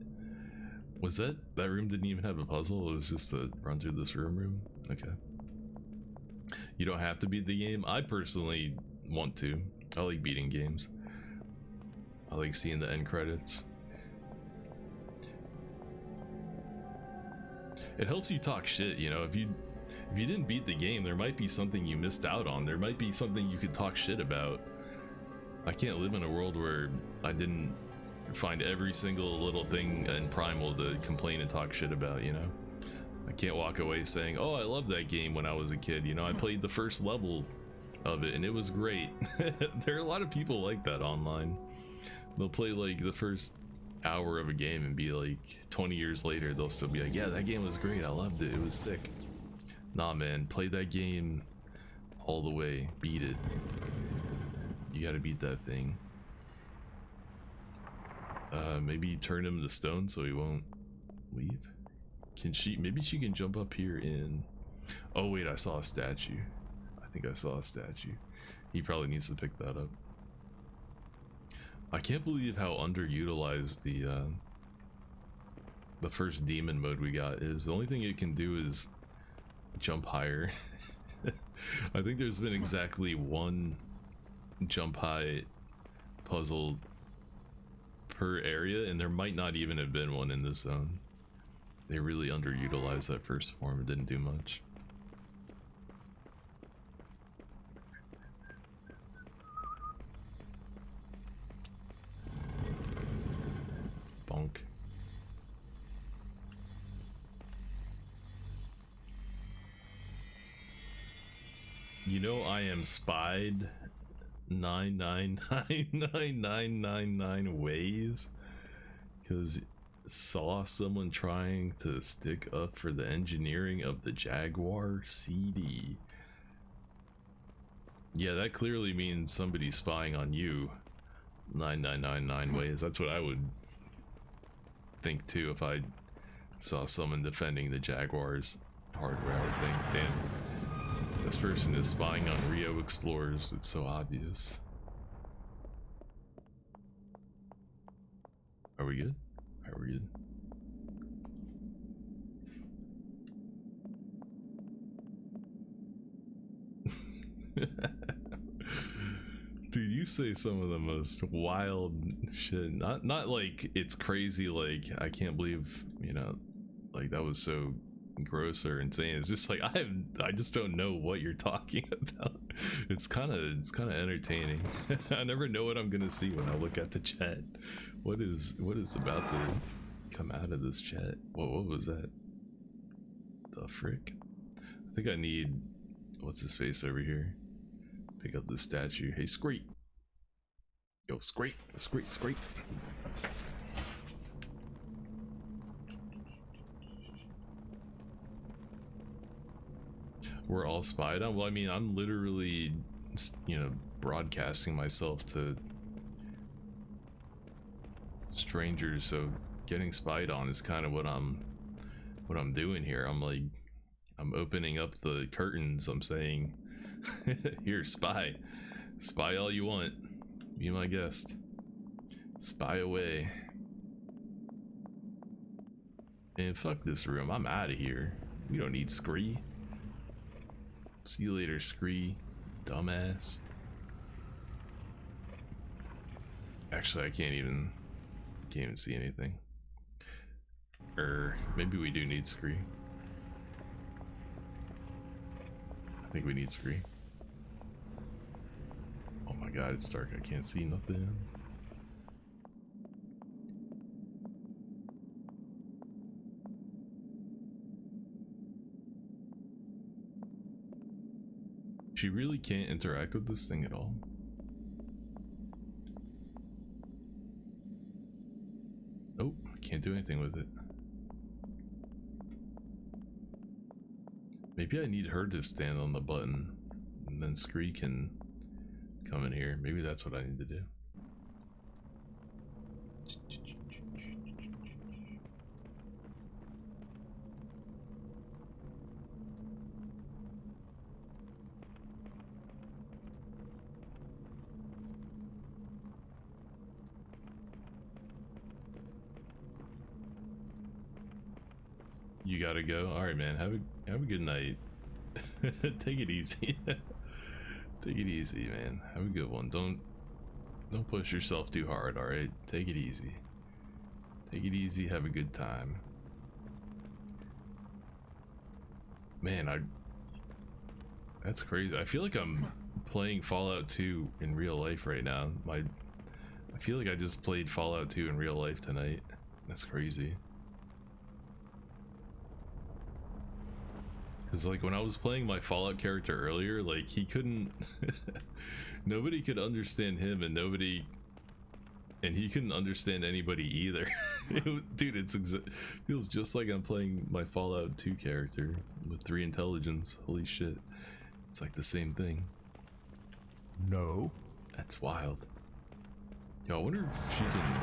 Was that room didn't even have a puzzle? It was just a run through this room? Okay. You don't have to beat the game. I personally want to. I like beating games. I like seeing the end credits. It helps you talk shit, you know. If you didn't beat the game, there might be something you missed out on. There might be something you could talk shit about. I can't live in a world where I didn't find every single little thing in Primal to complain and talk shit about, you know. I can't walk away saying, oh, I loved that game when I was a kid, you know. I played the first level of it and it was great. There are a lot of people like that online. They'll play like the first hour of a game and be like 20 years later they'll still be like, yeah, that game was great, I loved it, it was sick. Nah man, play that game all the way, beat it. You gotta beat that thing. Maybe turn him to stone so he won't leave. Can she, maybe she can jump up here in, oh wait, I saw a statue. I think I saw a statue. He probably needs to pick that up. I can't believe how underutilized the first demon mode we got is. The only thing it can do is jump higher. I think there's been exactly one jump high puzzle per area, and there might not even have been one in this zone. They really underutilized that first form. It didn't do much. Bonk. You know I am spied 9999999 ways because saw someone trying to stick up for the engineering of the Jaguar CD. Yeah, that clearly means somebody's spying on you. 9999 ways. That's what I would think too if I saw someone defending the Jaguar's hardware. I would think, damn, this person is spying on Rio Explorers. It's so obvious. Are we good? Are we good? Dude, you say some of the most wild shit. Not like it's crazy, like I can't believe, you know, like that was so gross or insane. It's just like I just don't know what you're talking about. It's kind of entertaining. I never know what I'm gonna see when I look at the chat. What is about to come out of this chat? What was that? The frick? I think I need, what's his face over here? Pick up the statue. Hey, Scrape. Yo, Scrape. Scrape. we're all spied on. Well, I mean, I'm literally, you know, broadcasting myself to strangers, so getting spied on is kind of what I'm doing here. I'm like, I'm opening up the curtains. I'm saying, here, spy all you want, be my guest, spy away. And fuck this room, I'm out of here. We don't need Scree. See you later, Scree, dumbass. Actually, I can't even see anything. Or maybe we do need Scree. I think we need Scree. Oh my god, it's dark, I can't see nothing. She really can't interact with this thing at all. Nope, can't do anything with it. Maybe I need her to stand on the button and then Scree can come in here. Maybe that's what I need to do. You gotta go. All right, man. Have a good night. Take it easy. Take it easy, man. Have a good one. Don't push yourself too hard. All right. Take it easy. Take it easy. Have a good time. Man, that's crazy. I feel like I'm playing Fallout 2 in real life right now. I feel like I just played Fallout 2 in real life tonight. That's crazy. Because like when I was playing my Fallout character earlier, like he couldn't nobody could understand him, and he couldn't understand anybody either. Dude, it feels just like I'm playing my Fallout 2 character with 3 intelligence. Holy shit, it's like the same thing. No. That's wild. Yo, I wonder if she can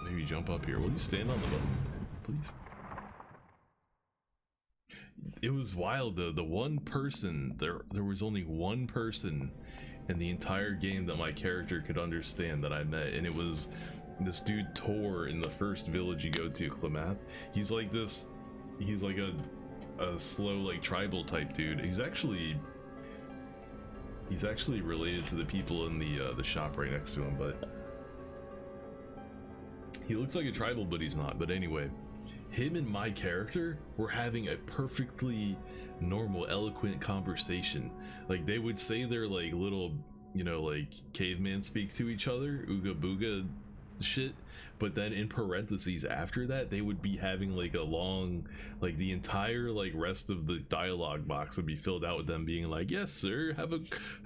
maybe jump up here. Will you stand on the button, please? It was wild though. The one person there was only one person in the entire game that my character could understand that I met, and it was this dude Tor in the first village you go to, Klamath. He's like a slow, like tribal type dude. He's actually related to the people in the shop right next to him, but he looks like a tribal, but he's not. But anyway, him and my character were having a perfectly normal, eloquent conversation. Like they would say their like little, you know, like caveman speak to each other, ooga booga shit, but then in parentheses after that they would be having like a long, like the entire like rest of the dialogue box would be filled out with them being like, yes sir,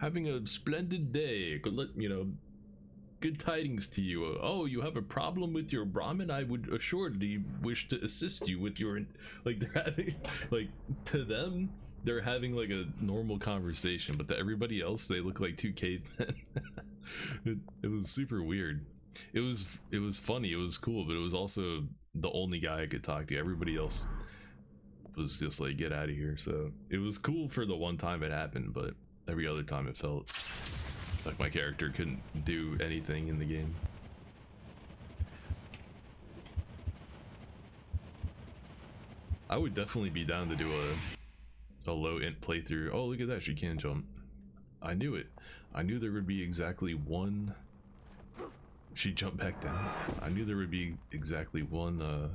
having a splendid day, you know, good tidings to you. Oh, you have a problem with your Brahmin? I would assuredly wish to assist you with your, like they're having, like to them they're having like a normal conversation, but to everybody else they look like 2 cavemen. It was super weird. It was funny, it was cool, but it was also the only guy I could talk to. Everybody else was just like, get out of here. So it was cool for the one time it happened, but every other time it felt like my character couldn't do anything in the game. I would definitely be down to do a low int playthrough. Oh, look at that, she can jump. I knew it. I knew there would be exactly one. She jumped back down. I knew there would be exactly one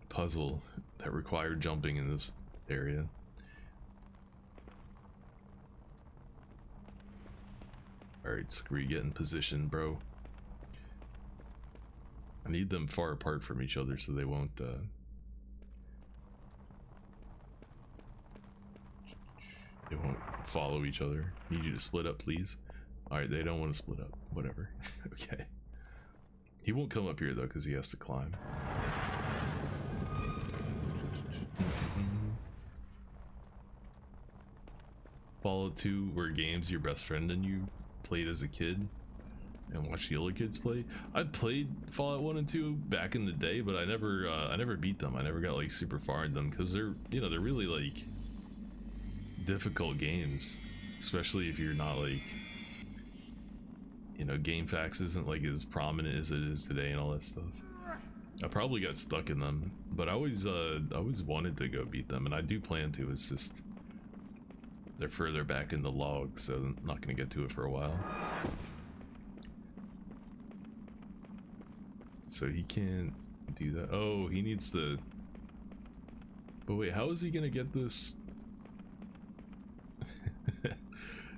puzzle that required jumping in this area. Alright, Scree, get in position, bro. I need them far apart from each other so they won't follow each other. Need you to split up, please. Alright, they don't want to split up. Whatever. Okay. He won't come up here though because he has to climb. Fallout 2 were games your best friend and you played as a kid and watched the older kids play. I played Fallout 1 and 2 back in the day, but I never beat them. I never got like super far in them because they're, you know, they're really like difficult games, especially if you're not like, you know, GameFAQs isn't like as prominent as it is today and all that stuff. I probably got stuck in them, but I always wanted to go beat them, and I do plan to. It's just they're further back in the log, so I'm not gonna get to it for a while. So he can't do that. Oh, he needs to. But wait, how is he gonna get this?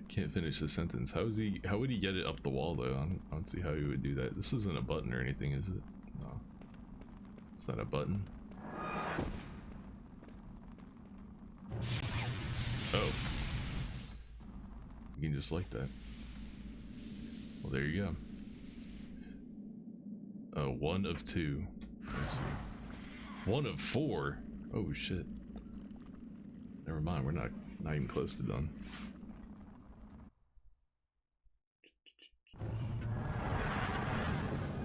Can't finish the sentence. How would he get it up the wall though? I don't see how he would do that. This isn't a button or anything, is it? No. It's not a button. Oh. You can just like that. Well, there you go. One of two. Let's see. One of four. Oh shit. Never mind, we're not even close to done.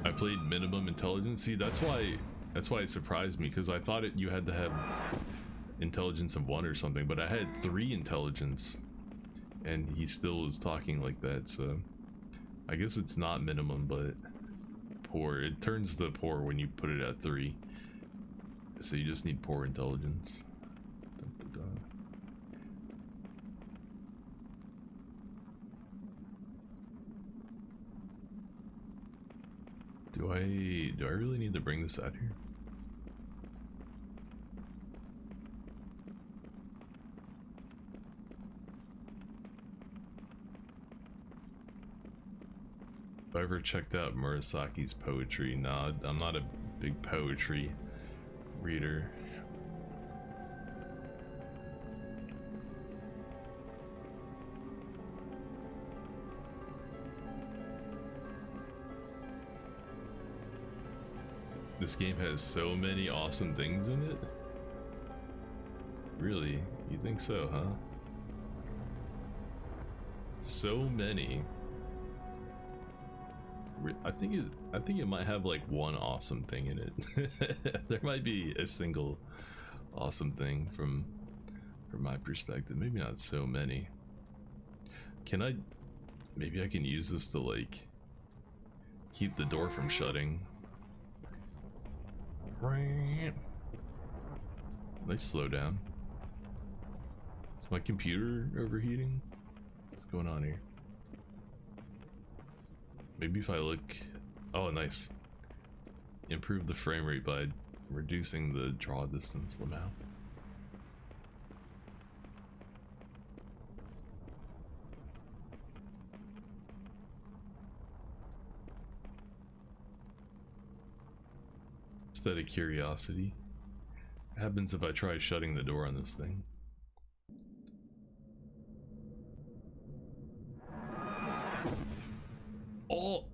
I played minimum intelligence. See, that's why it surprised me, because I thought you had to have intelligence of 1 or something, but I had 3 intelligence and he still was talking like that, so I guess it's not minimum, but poor. It turns to poor when you put it at 3, so you just need poor intelligence. Dun, dun, dun. Do I really need to bring this out here? Have I ever checked out Murasaki's poetry? Nah, I'm not a big poetry reader. This game has so many awesome things in it. Really? You think so, huh? So many. I think it might have like one awesome thing in it. There might be a single awesome thing from my perspective. Maybe not so many. Maybe I can use this to like keep the door from shutting. Nice slow down. Is my computer overheating? What's going on here? Maybe if I look... Oh, nice. Improve the frame rate by reducing the draw distance amount. Instead of curiosity. What happens if I try shutting the door on this thing? Oh,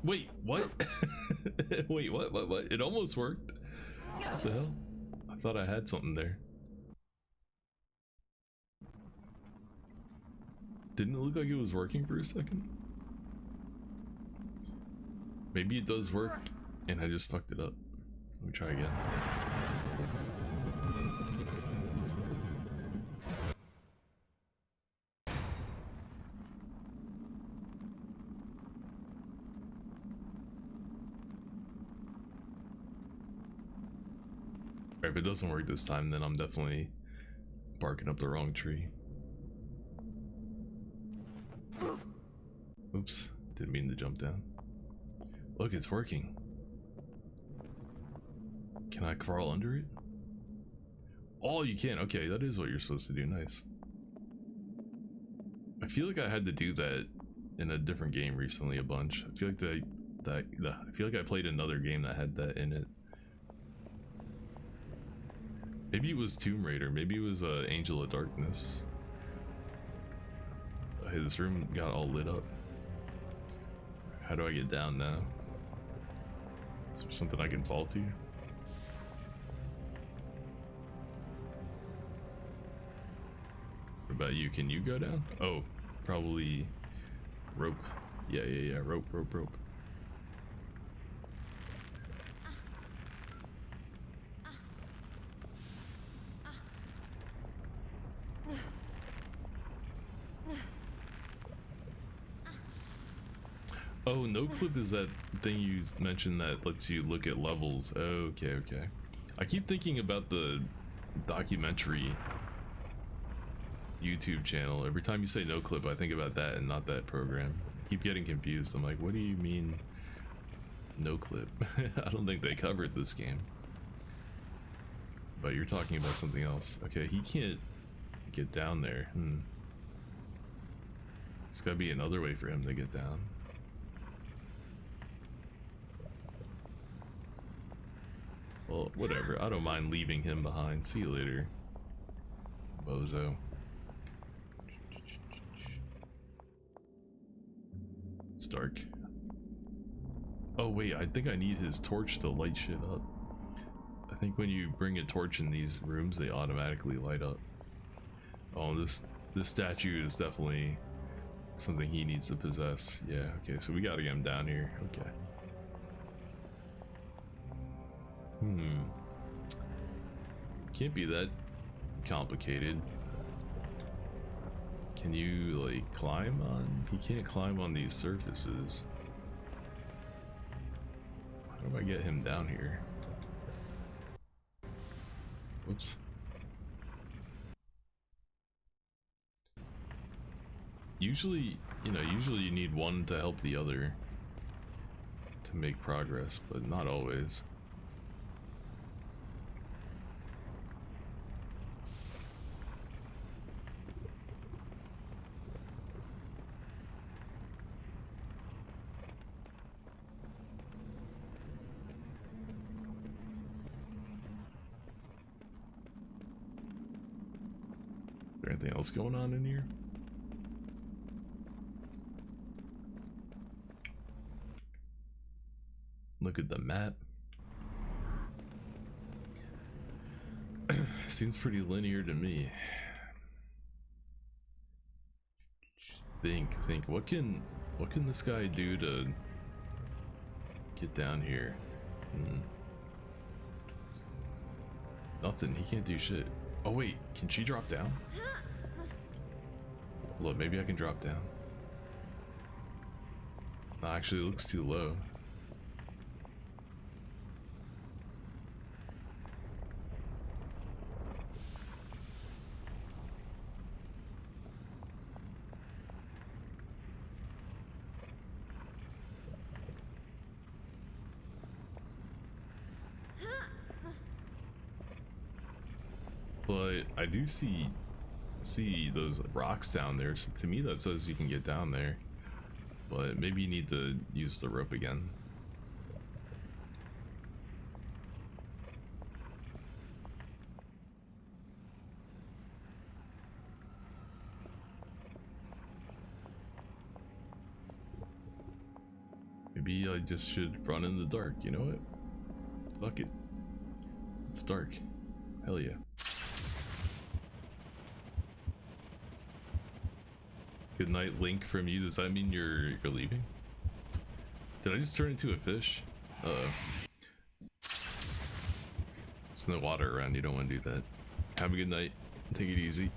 wait, what? Wait, what? It almost worked. What the hell? I thought I had something there. Didn't it look like it was working for a second? Maybe it does work and I just fucked it up. Let me try again. If it doesn't work this time, then I'm definitely barking up the wrong tree. Oops, didn't mean to jump down. Look, it's working. Can I crawl under it? Oh, you can. Okay, that is what you're supposed to do. Nice. I feel like I had to do that in a different game recently a bunch. I feel like I feel like I played another game that had that in it. Maybe it was Tomb Raider. Maybe it was Angel of Darkness. Hey, this room got all lit up. How do I get down now? Is there something I can fall to? about you? Can you go down? Oh, probably rope. Yeah, rope. Oh, no clip is that thing you mentioned that lets you look at levels. Okay. I keep thinking about the documentary YouTube channel. Every time you say no clip, I think about that and not that program. I keep getting confused. I'm like, what do you mean no clip? I don't think they covered this game. But you're talking about something else. Okay, he can't get down there. There's gotta be another way for him to get down. Well, whatever. I don't mind leaving him behind. See you later, bozo. It's dark. Oh wait, I think I need his torch to light shit up. I think when you bring a torch in these rooms, they automatically light up. Oh, this statue is definitely something he needs to possess. Yeah, okay, so we gotta get him down here. Okay. Can't be that complicated. Can you, like, climb on? He can't climb on these surfaces. How do I get him down here? Whoops. Usually, usually you need one to help the other to make progress, but not always. Is there anything else going on in here? Look at the map. Seems pretty linear to me. Think. What can this guy do to get down here? Nothing. He can't do shit. Oh wait, can she drop down? Look, maybe I can drop down. No, actually, it looks too low. But I do see those rocks down there, so to me that says you can get down there. But maybe you need to use the rope again. Maybe I just should run in the dark, you know what? Fuck it. It's dark. Hell yeah. Good night, Link, from you. Does that mean you're leaving? Did I just turn into a fish? Uh-oh. There's no water around. You don't want to do that. Have a good night. Take it easy.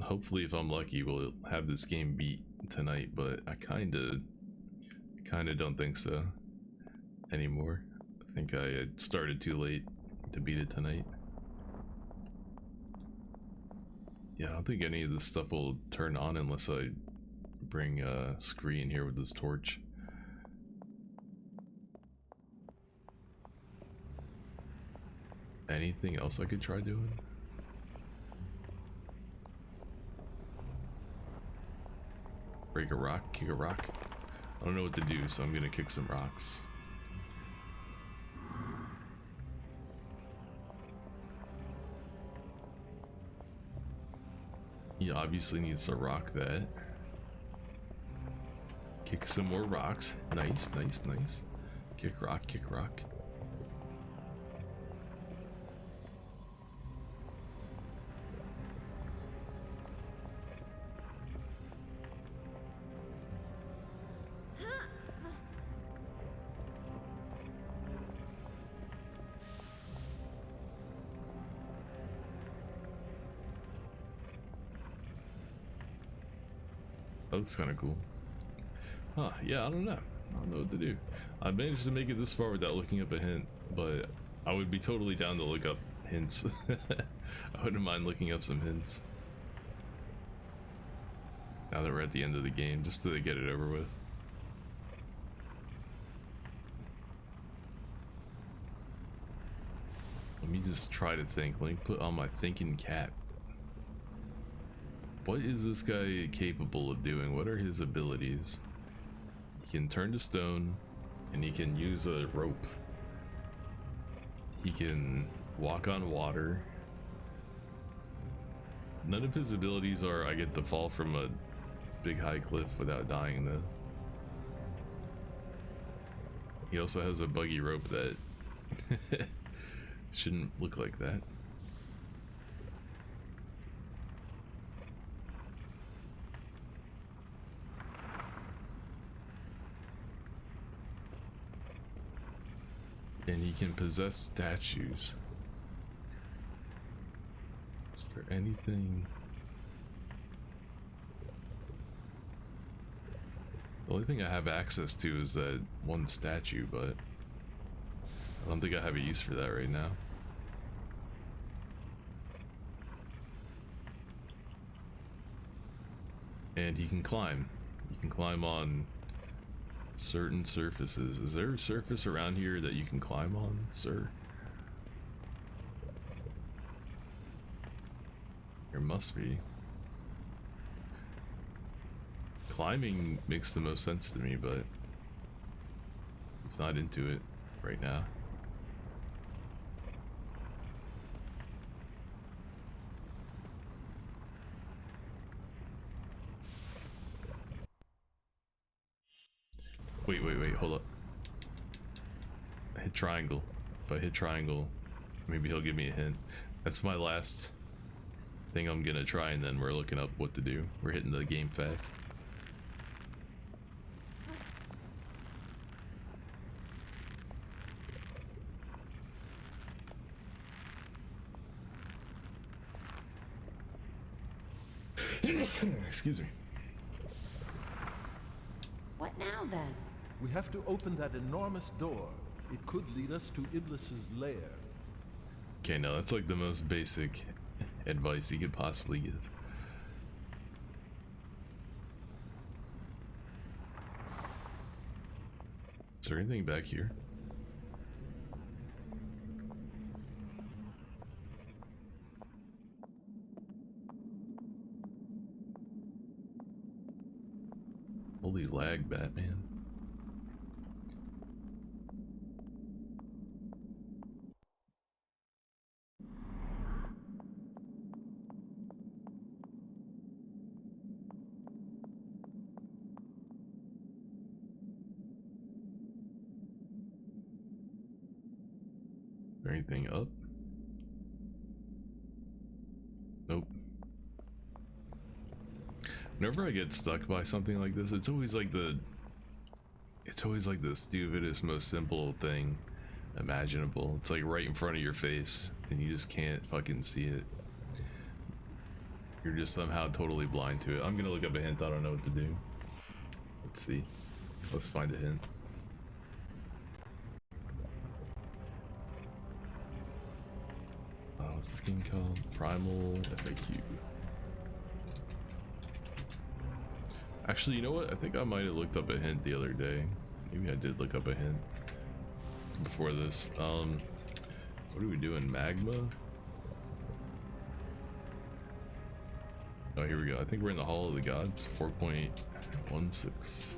Hopefully if I'm lucky, we'll have this game beat tonight, but I kinda don't think so anymore. I think I had started too late to beat it tonight. Yeah, I don't think any of this stuff will turn on unless I bring a screen here with this torch. Anything else I could try doing? Break a rock, kick a rock. I don't know what to do, so I'm gonna kick some rocks. He obviously needs to rock that. Kick some more rocks. Nice, nice, nice. Kick rock, kick rock. That looks kind of cool. Huh, yeah, I don't know. I don't know what to do. I managed to make it this far without looking up a hint, but I would be totally down to look up hints. I wouldn't mind looking up some hints. Now that we're at the end of the game, just to get it over with. Let me just try to think. Let me put on my thinking cap. What is this guy capable of doing? What are his abilities? He can turn to stone, and he can use a rope. He can walk on water. None of his abilities are I get to fall from a big high cliff without dying though. He also has a buggy rope that shouldn't look like that. And he can possess statues. Is there anything? The only thing I have access to is that one statue, but I don't think I have a use for that right now. And he can climb. He can climb on certain surfaces. Is there a surface around here that you can climb on, sir? There must be. Climbing makes the most sense to me, but it's not into it right now. Wait, hold up. I hit triangle. If I hit triangle, maybe he'll give me a hint. That's my last thing I'm gonna try, and then we're looking up what to do. We're hitting the game fact. Excuse me. What now then? We have to open that enormous door. It could lead us to Iblis's lair. Okay, no, that's like the most basic advice you could possibly give. Is there anything back here? Holy lag, Batman. Is there anything up? Nope. Whenever I get stuck by something like this, it's always like the stupidest, most simple thing imaginable. It's like right in front of your face and you just can't fucking see it. You're just somehow totally blind to it. I'm gonna look up a hint. I don't know what to do. Let's see. Let's find a hint. What's this game called? Primal FAQ. Actually, you know what? I think I might have looked up a hint the other day. Maybe I did look up a hint before this. What are we doing? Magma? Oh, here we go. I think we're in the Hall of the Gods. 4.16.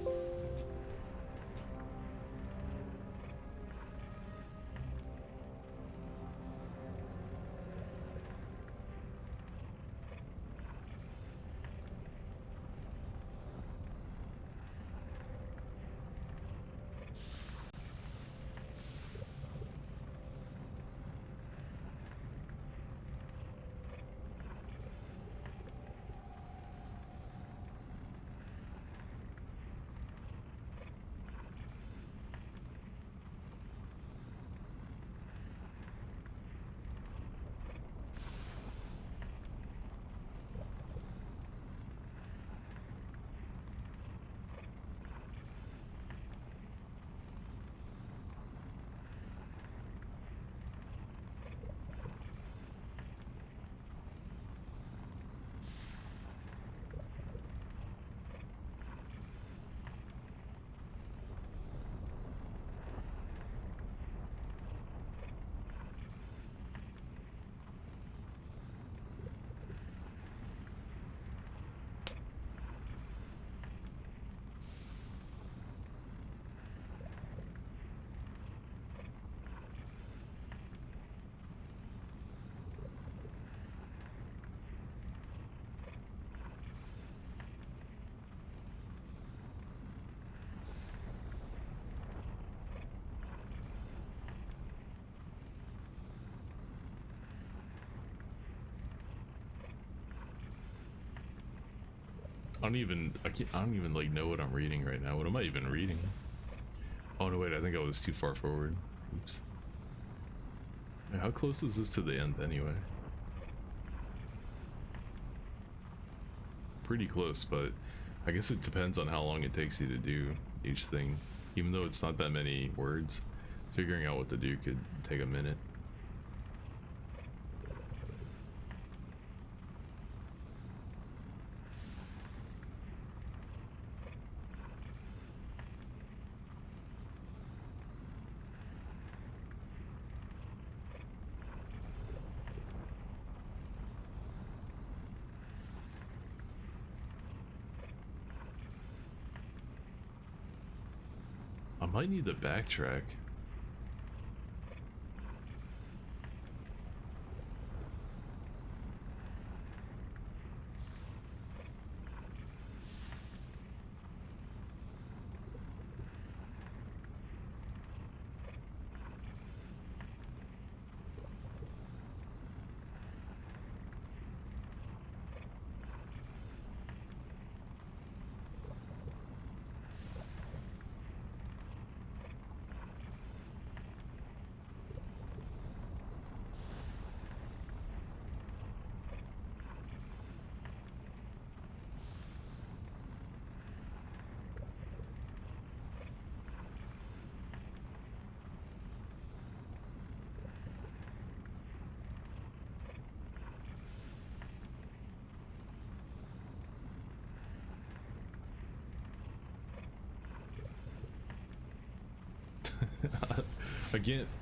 I don't even like know what I'm reading right now. What am I even reading? Oh no, wait, I think I was too far forward. Oops. How close is this to the end anyway? Pretty close, but I guess it depends on how long it takes you to do each thing. Even though it's not that many words, figuring out what to do could take a minute. I might need to backtrack.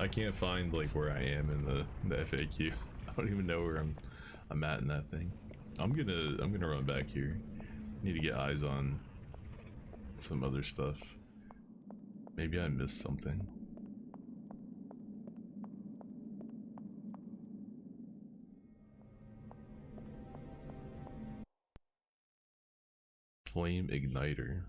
I can't find like where I am in the FAQ. I don't even know where I'm at in that thing. I'm gonna run back here. Need to get eyes on some other stuff. Maybe I missed something. Flame igniter.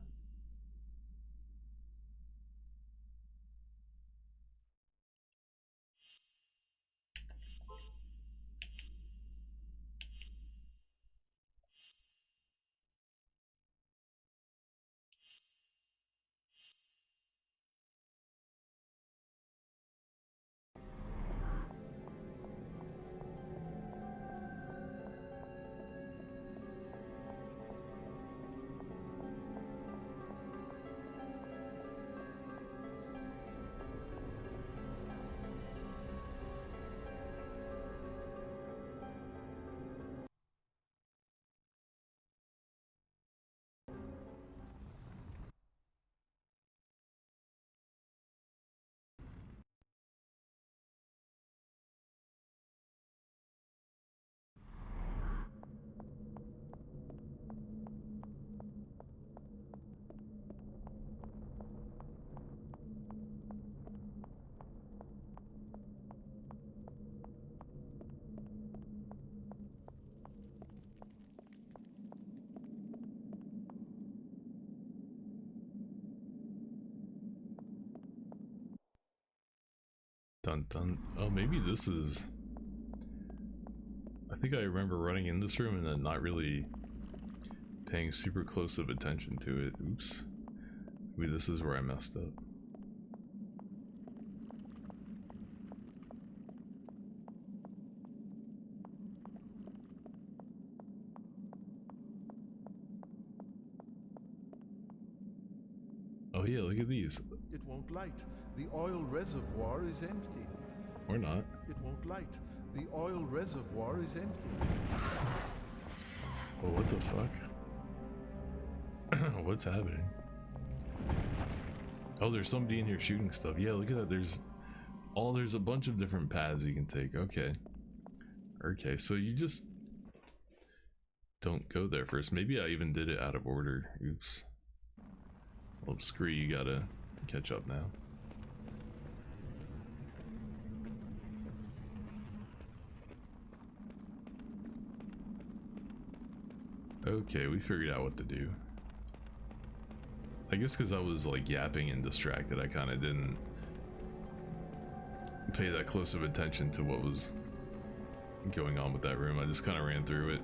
Dun dun. Oh, maybe this is... I think I remember running in this room and then not really paying super close of attention to it. Oops. Maybe this is where I messed up. Oh yeah, look at these. It won't light. The oil reservoir is empty. Or not. It won't light. The oil reservoir is empty. Oh, what the fuck? What's happening? Oh, there's somebody in here shooting stuff. Yeah, look at that. There's a bunch of different paths you can take. Okay. Okay, so you just don't go there first. Maybe I even did it out of order. Oops. Well, screw you, gotta catch up now. Okay, we figured out what to do. I guess because I was like yapping and distracted, I kind of didn't pay that close of attention to what was going on with that room. I just kind of ran through it.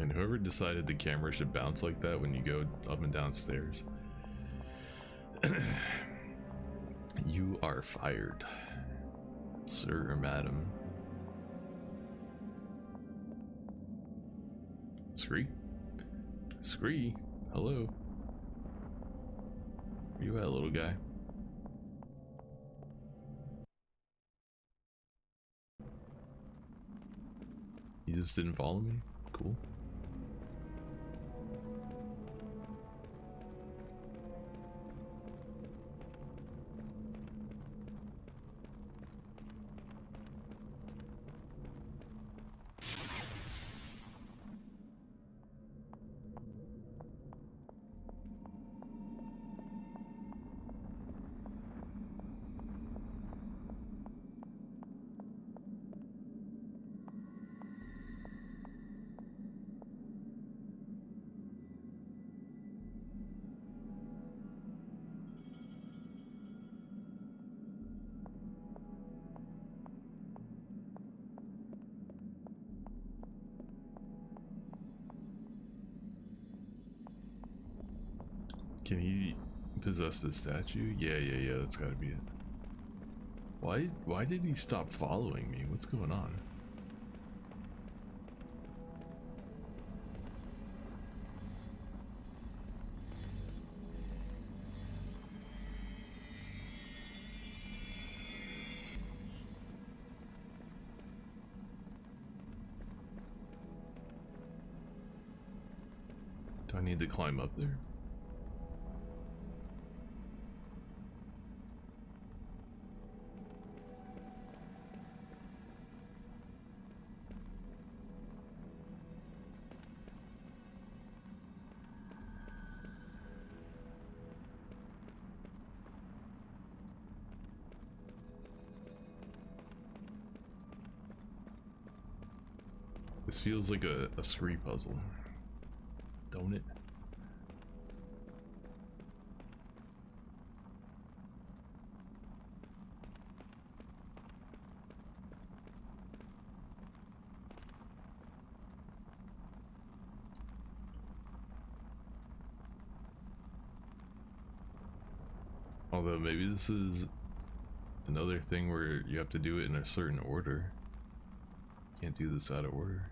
And whoever decided the camera should bounce like that when you go up and down stairs, you are fired, sir or madam. Scree? Scree? Hello? Where you at, little guy? You just didn't follow me? Cool. Can he possess the statue? Yeah, that's gotta be it. Why did he stop following me? What's going on? Do I need to climb up there? This feels like a Scree puzzle, don't it? Although maybe this is another thing where you have to do it in a certain order. Can't do this out of order.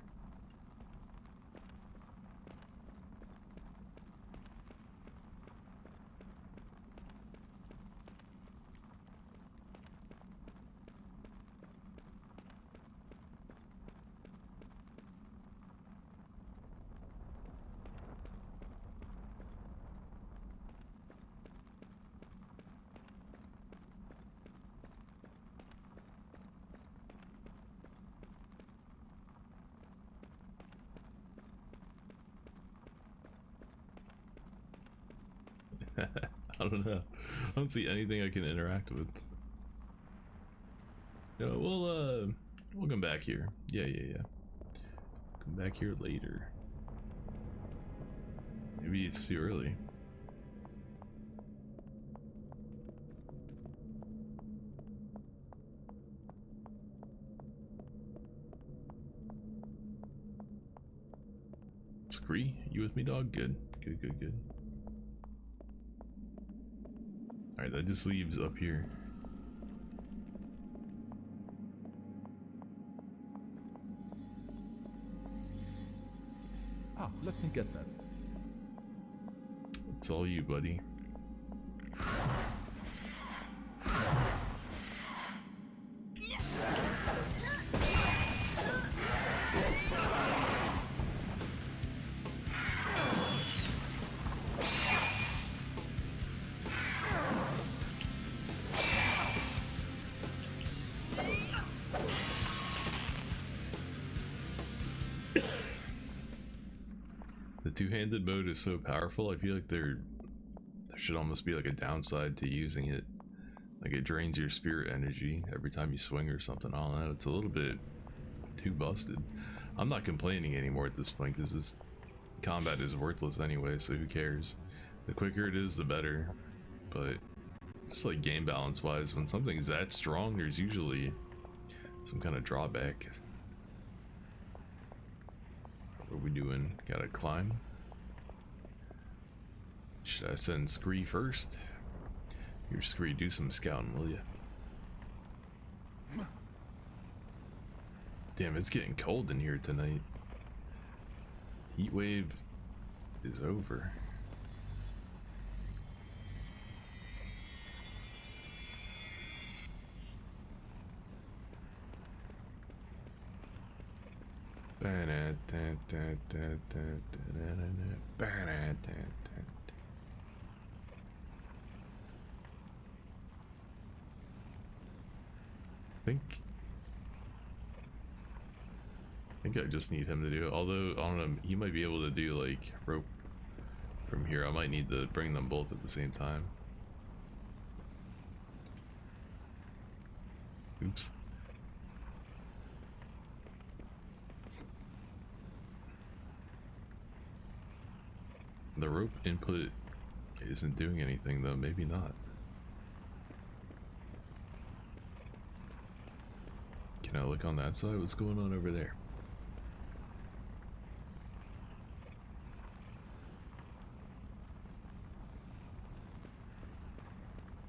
I don't know. I don't see anything I can interact with. No, we'll come back here. Yeah. Come back here later. Maybe it's too early. Scree, you with me, dog? Good. Alright, that just leaves up here. Ah, let me get that. It's all you, buddy. The two-handed mode is so powerful. I feel like there should almost be like a downside to using it. Like it drains your spirit energy every time you swing or something. I don't know. It's a little bit too busted. I'm not complaining anymore at this point because this combat is worthless anyway, so who cares? The quicker it is, the better. But just like game balance wise, when something's that strong, there's usually some kind of drawback. What we doing? Gotta climb? Should I send Scree first? Your Scree, do some scouting, will ya? Damn, it's getting cold in here tonight. Heat wave is over. I think I just need him to do it. Although, I don't know, he might be able to do like rope from here. I might need to bring them both at the same time. Oops. The rope input isn't doing anything though, maybe not. Can I look on that side? What's going on over there?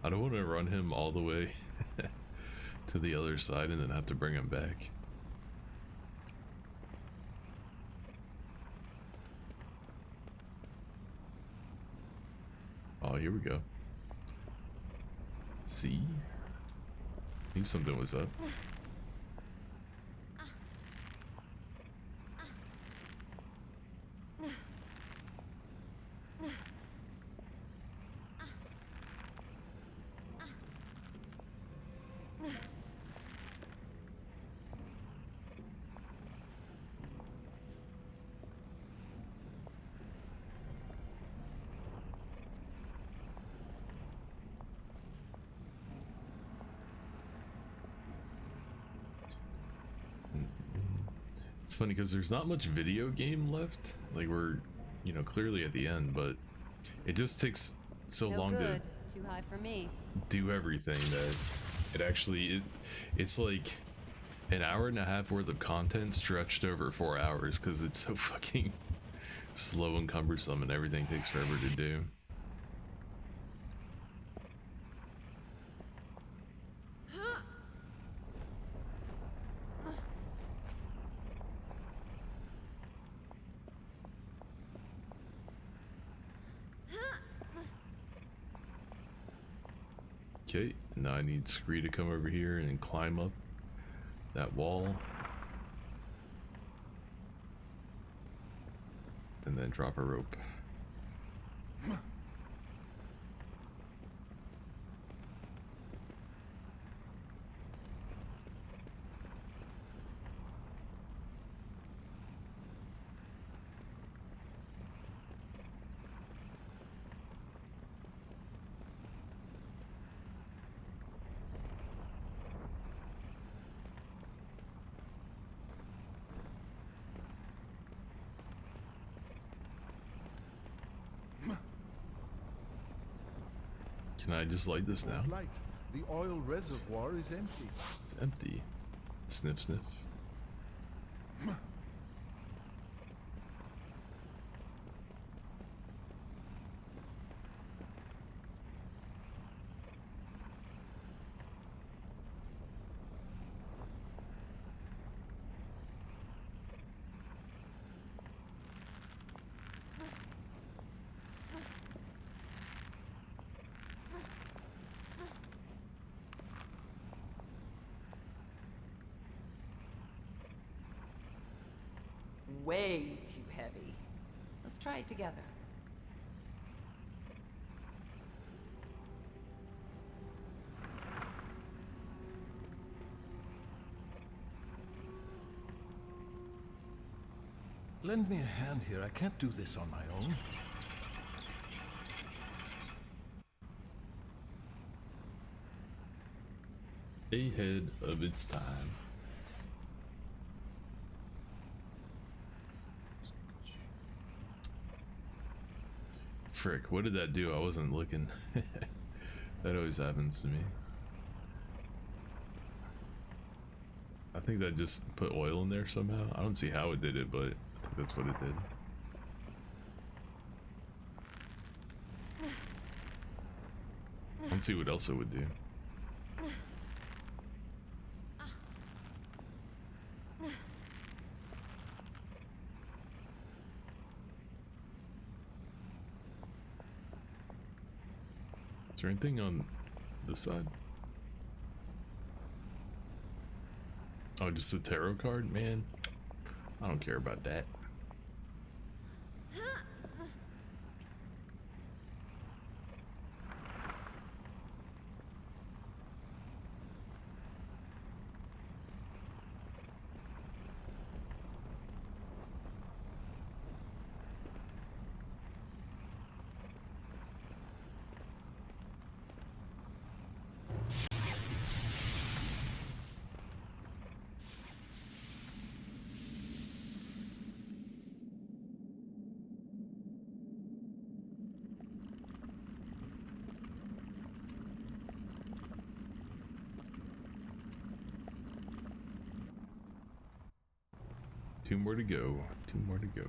I don't want to run him all the way to the other side and then have to bring him back. Oh, here we go. See? Knew something was up. It's funny because there's not much video game left. Like we're, you know, clearly at the end, but it just takes so long good. to Too high for me. do everything that it actually it's like an hour and a half worth of content stretched over 4 hours because it's so fucking slow and cumbersome and everything takes forever to do. Okay, now I need Scree to come over here and climb up that wall. And then drop a rope. Can I just light this now? Light. The oil reservoir is empty. It's empty. Sniff, sniff. Way too heavy. Let's try it together. Lend me a hand here. I can't do this on my own. Ahead of its time. Frick, what did that do? I wasn't looking. That always happens to me. I think that just put oil in there somehow. I don't see how it did it, but I think that's what it did. Let's see what else it would do. Is there anything on this side? Oh, just a tarot card? Man, I don't care about that. Two more to go. Two more to go.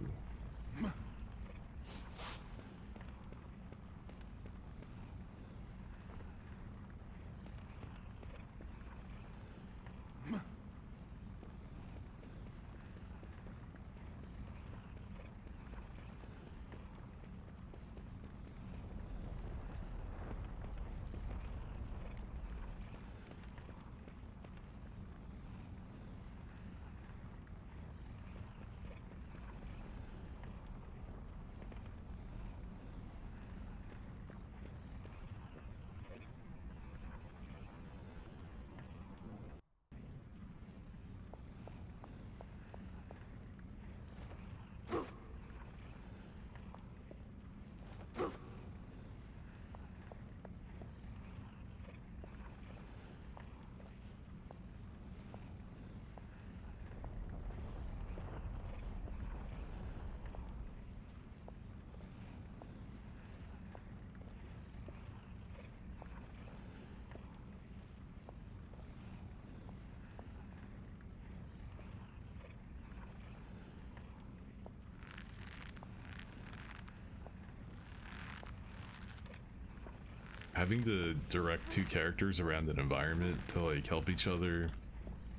Having to direct two characters around an environment to like help each other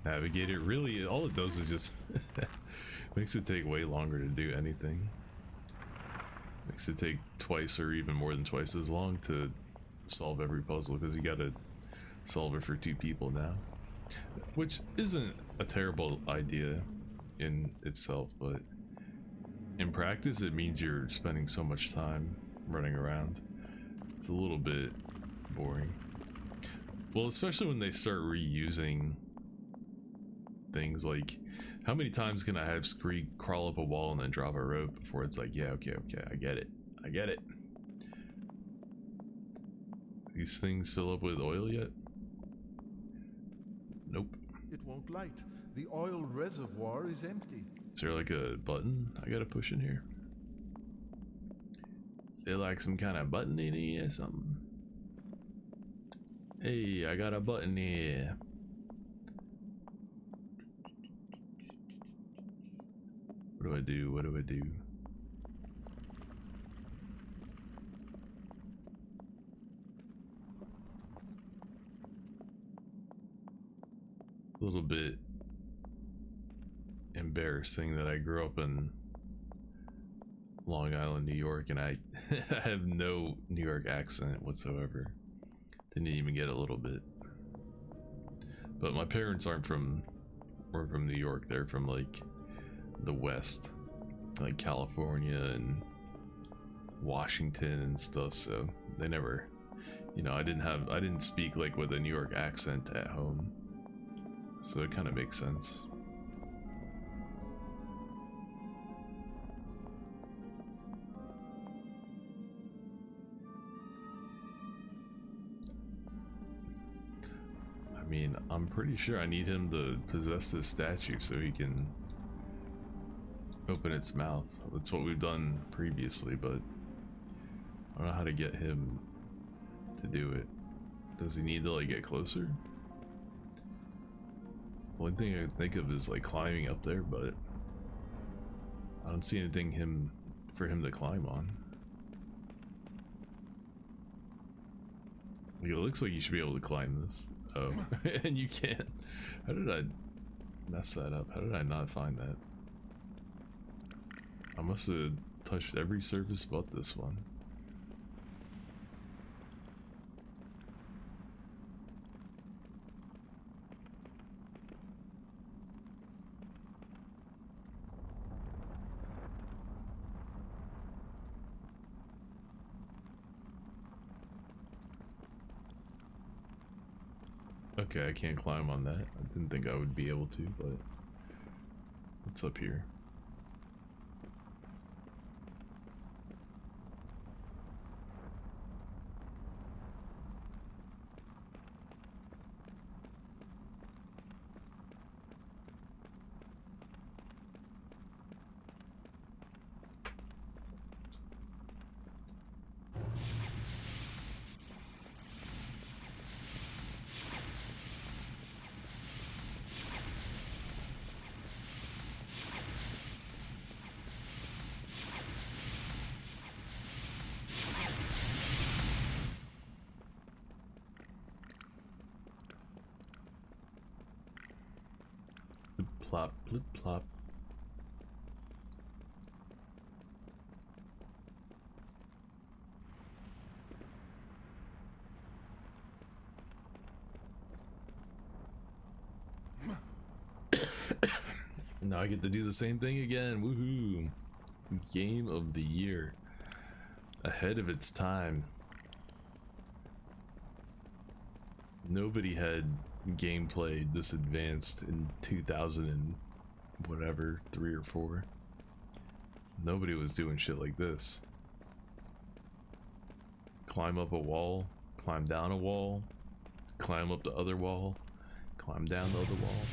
navigate it, really all it does is just makes it take way longer to do anything. Makes it take twice or even more than twice as long to solve every puzzle, because you gotta solve it for two people now, which isn't a terrible idea in itself, but in practice it means you're spending so much time running around. It's a little bit boring. Well, especially when they start reusing things. Like, how many times can I have Scree crawl up a wall and then drop a rope before it's like, yeah, okay, I get it. I get it. These things fill up with oil yet? Nope. It won't light. The oil reservoir is empty. Is there like a button I gotta push in here? Is there like some kind of button in here or something? Hey, I got a button here. What do I do? What do I do? A little bit embarrassing that I grew up in Long Island, New York, and I have no New York accent whatsoever. Didn't even get a little bit. But my parents weren't from New York. They're from like the West, like California and Washington and stuff. So they never, you know, I didn't speak like with a New York accent at home. So it kind of makes sense. I mean, I'm pretty sure I need him to possess this statue so he can open its mouth. That's what we've done previously, but I don't know how to get him to do it. Does he need to like get closer? The only thing I can think of is like climbing up there, but I don't see anything for him to climb on. Like, it looks like you should be able to climb this. Oh, and you can't. How did I mess that up? How did I not find that? I must have touched every surface but this one. Okay, I can't climb on that. I didn't think I would be able to, but what's up here? Plop, blip, plop. Now I get to do the same thing again. Woohoo! Game of the year. Ahead of its time. Nobody had gameplay this advanced in 2000 and whatever, 3 or 4. Nobody was doing shit like this. Climb up a wall, climb down a wall, climb up the other wall, climb down the other wall.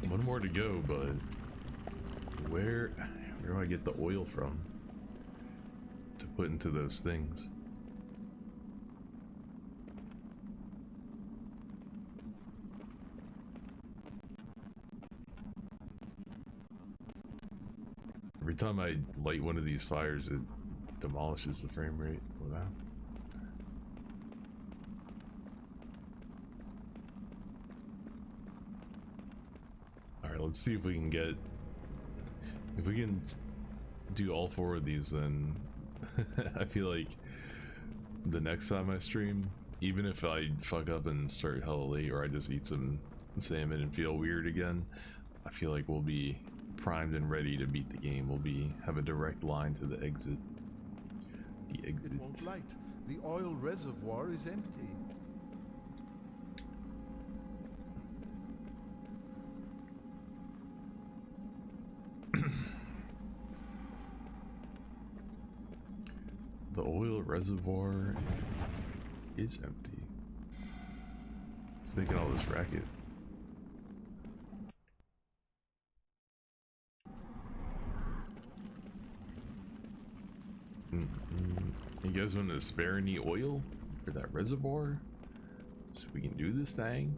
One more to go, but where do I get the oil from to put into those things? Every time I light one of these fires, it demolishes the frame rate. Wow. Alright, let's see if we can get... If we can do all 4 of these, then I feel like the next time I stream, even if I fuck up and start hella late or I just eat some salmon and feel weird again, I feel like we'll be primed and ready to beat the game. We'll have a direct line to the exit. The exit. It won't light. The oil reservoir is empty. The oil reservoir is empty. It's making all this racket. You guys want to spare any oil for that reservoir so we can do this thing?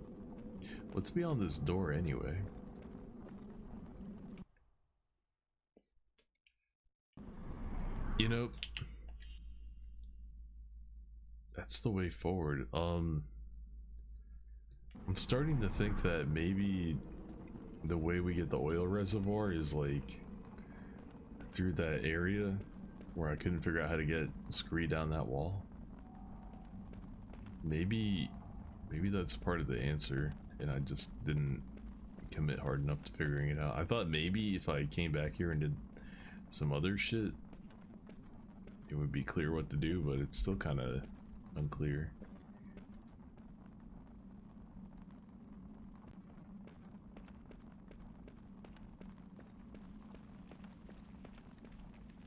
What's beyond this door anyway? You know, that's the way forward. I'm starting to think that maybe the way we get the oil reservoir is like through that area where I couldn't figure out how to get scree down that wall. Maybe that's part of the answer and I just didn't commit hard enough to figuring it out. I thought maybe if I came back here and did some other shit, it would be clear what to do, but it's still kind of unclear.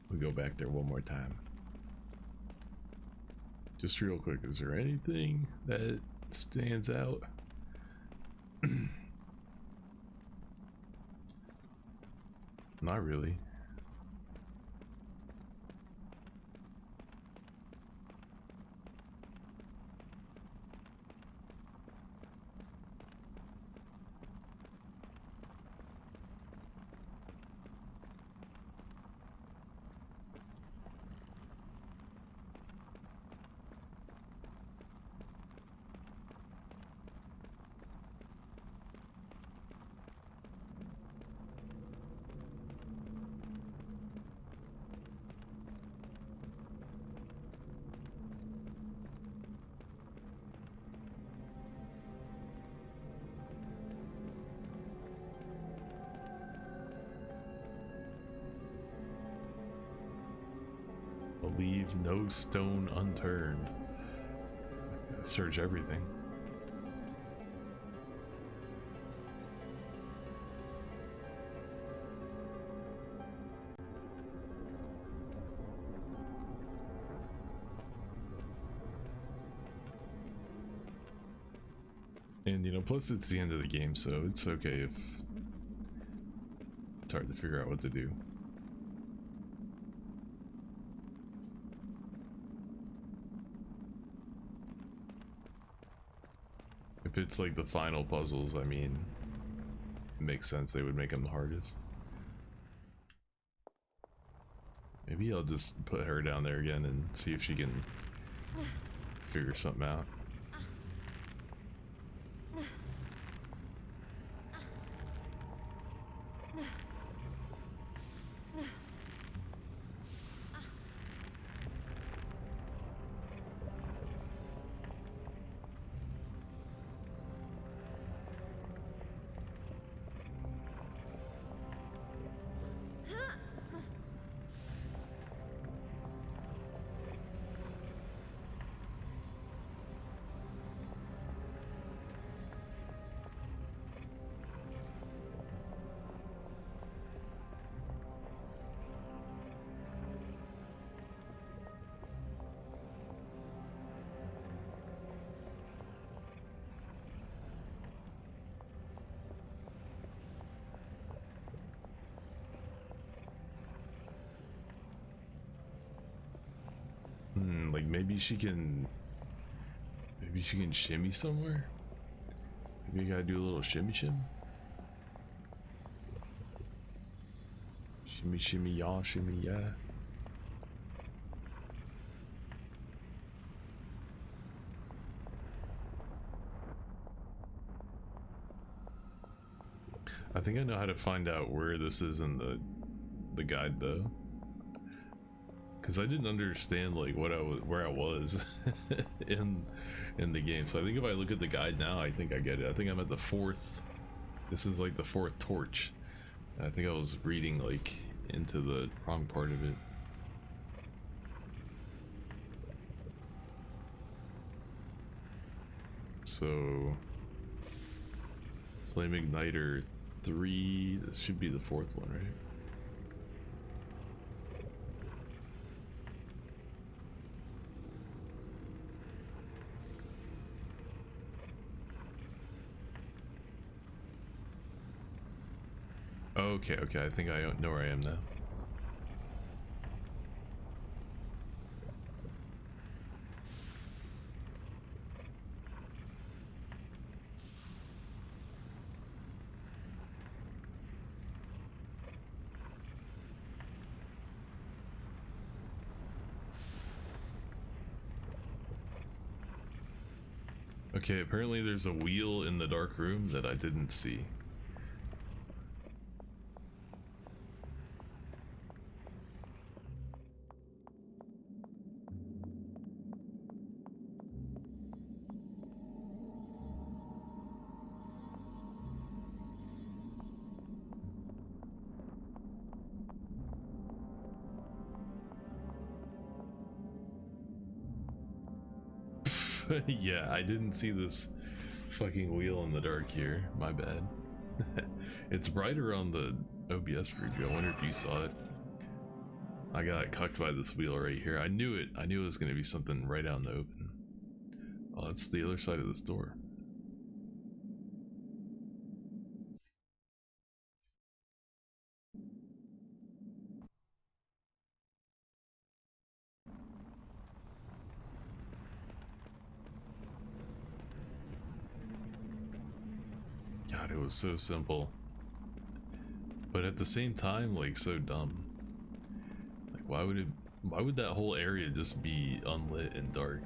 We go back there one more time. Just real quick, is there anything that stands out? Not really. Leave no stone unturned. Search everything. And you know, plus it's the end of the game, so it's okay if it's hard to figure out what to do. If it's like the final puzzles, I mean, it makes sense they would make them the hardest. Maybe I'll just put her down there again and see if she can figure something out. Like maybe she can shimmy somewhere. Maybe you gotta do a little shimmy shim. Shimmy shimmy y'all, shimmy yeah. I think I know how to find out where this is in the guide though. Because I didn't understand like where I was in the game. So I think if I look at the guide now, I think I get it. I think I'm at the 4th. This is like the 4th torch. I think I was reading like into the wrong part of it. So Flame Igniter 3, this should be the 4th one, right? Okay, I think I know where I am now. Okay, apparently there's a wheel in the dark room that I didn't see. Yeah, I didn't see this fucking wheel in the dark here. My bad. It's brighter on the OBS preview. I wonder if you saw it. I got cucked by this wheel right here. I knew it. I knew it was going to be something right out in the open. Oh, that's the other side of this door. God, it was so simple. But at the same time, like, so dumb. Like, why would that whole area just be unlit and dark?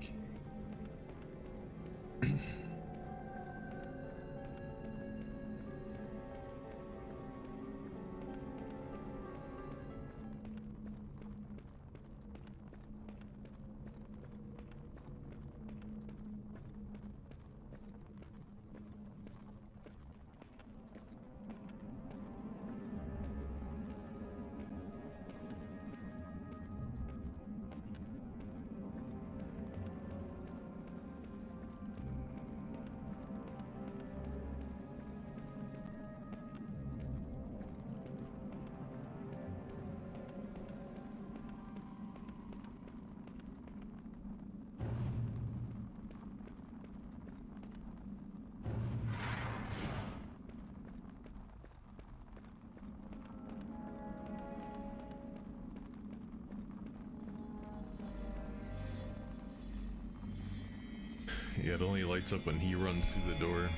Yeah, it only lights up when he runs through the door.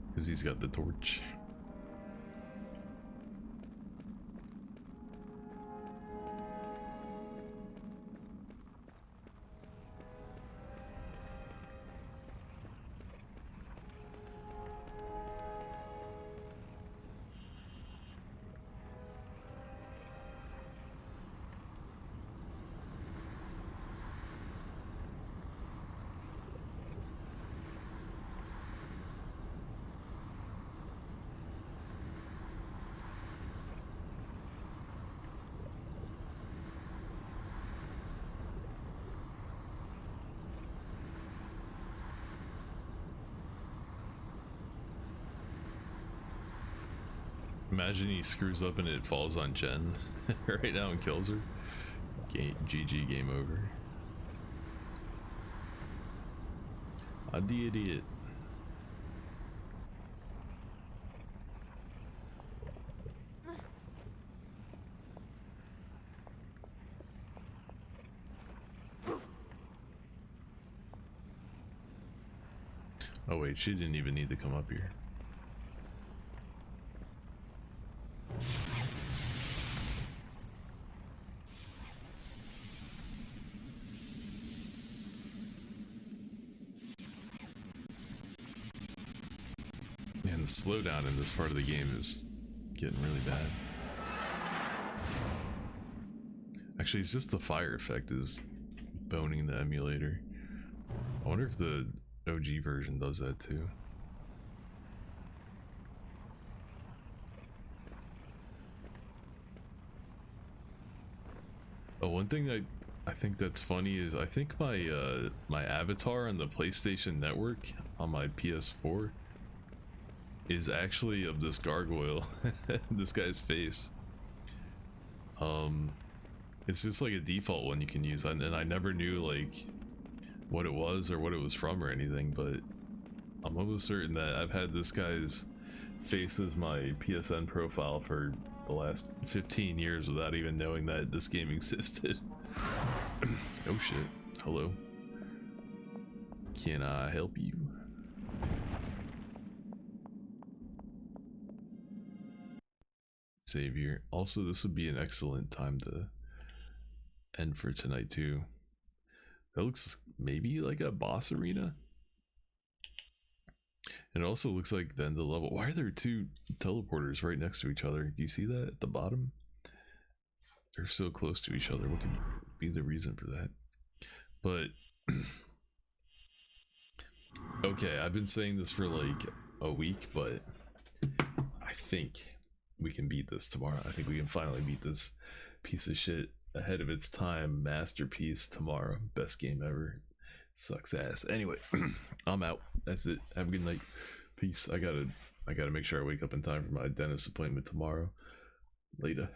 Because he's got the torch. Imagine he screws up and it falls on Jen right now and kills her. GG, game over. I did it. Oh wait, she didn't even need to come up here. And the slowdown in this part of the game is getting really bad. Actually, it's just the fire effect is boning the emulator. I wonder if the OG version does that too. Oh, one thing I think that's funny is I think my my avatar on the PlayStation Network on my PS4 is actually of this gargoyle. This guy's face. It's just like a default one you can use, and I never knew like what it was or what it was from or anything, but I'm almost certain that I've had this guy's face as my PSN profile for the last 15 years without even knowing that this game existed. Oh shit. Hello. Can I help you? Savior. Also, this would be an excellent time to end for tonight too. That looks maybe like a boss arena. It also looks like the end of the level. Why are there two teleporters right next to each other? Do you see that at the bottom? They're so close to each other. What could be the reason for that? But okay, I've been saying this for like a week, but I think we can beat this tomorrow. I think we can finally beat this piece of shit ahead of its time masterpiece tomorrow. Best game ever. Sucks ass. Anyway, I'm out. That's it. Have a good night. Peace. I gotta make sure I wake up in time for my dentist appointment tomorrow. Later.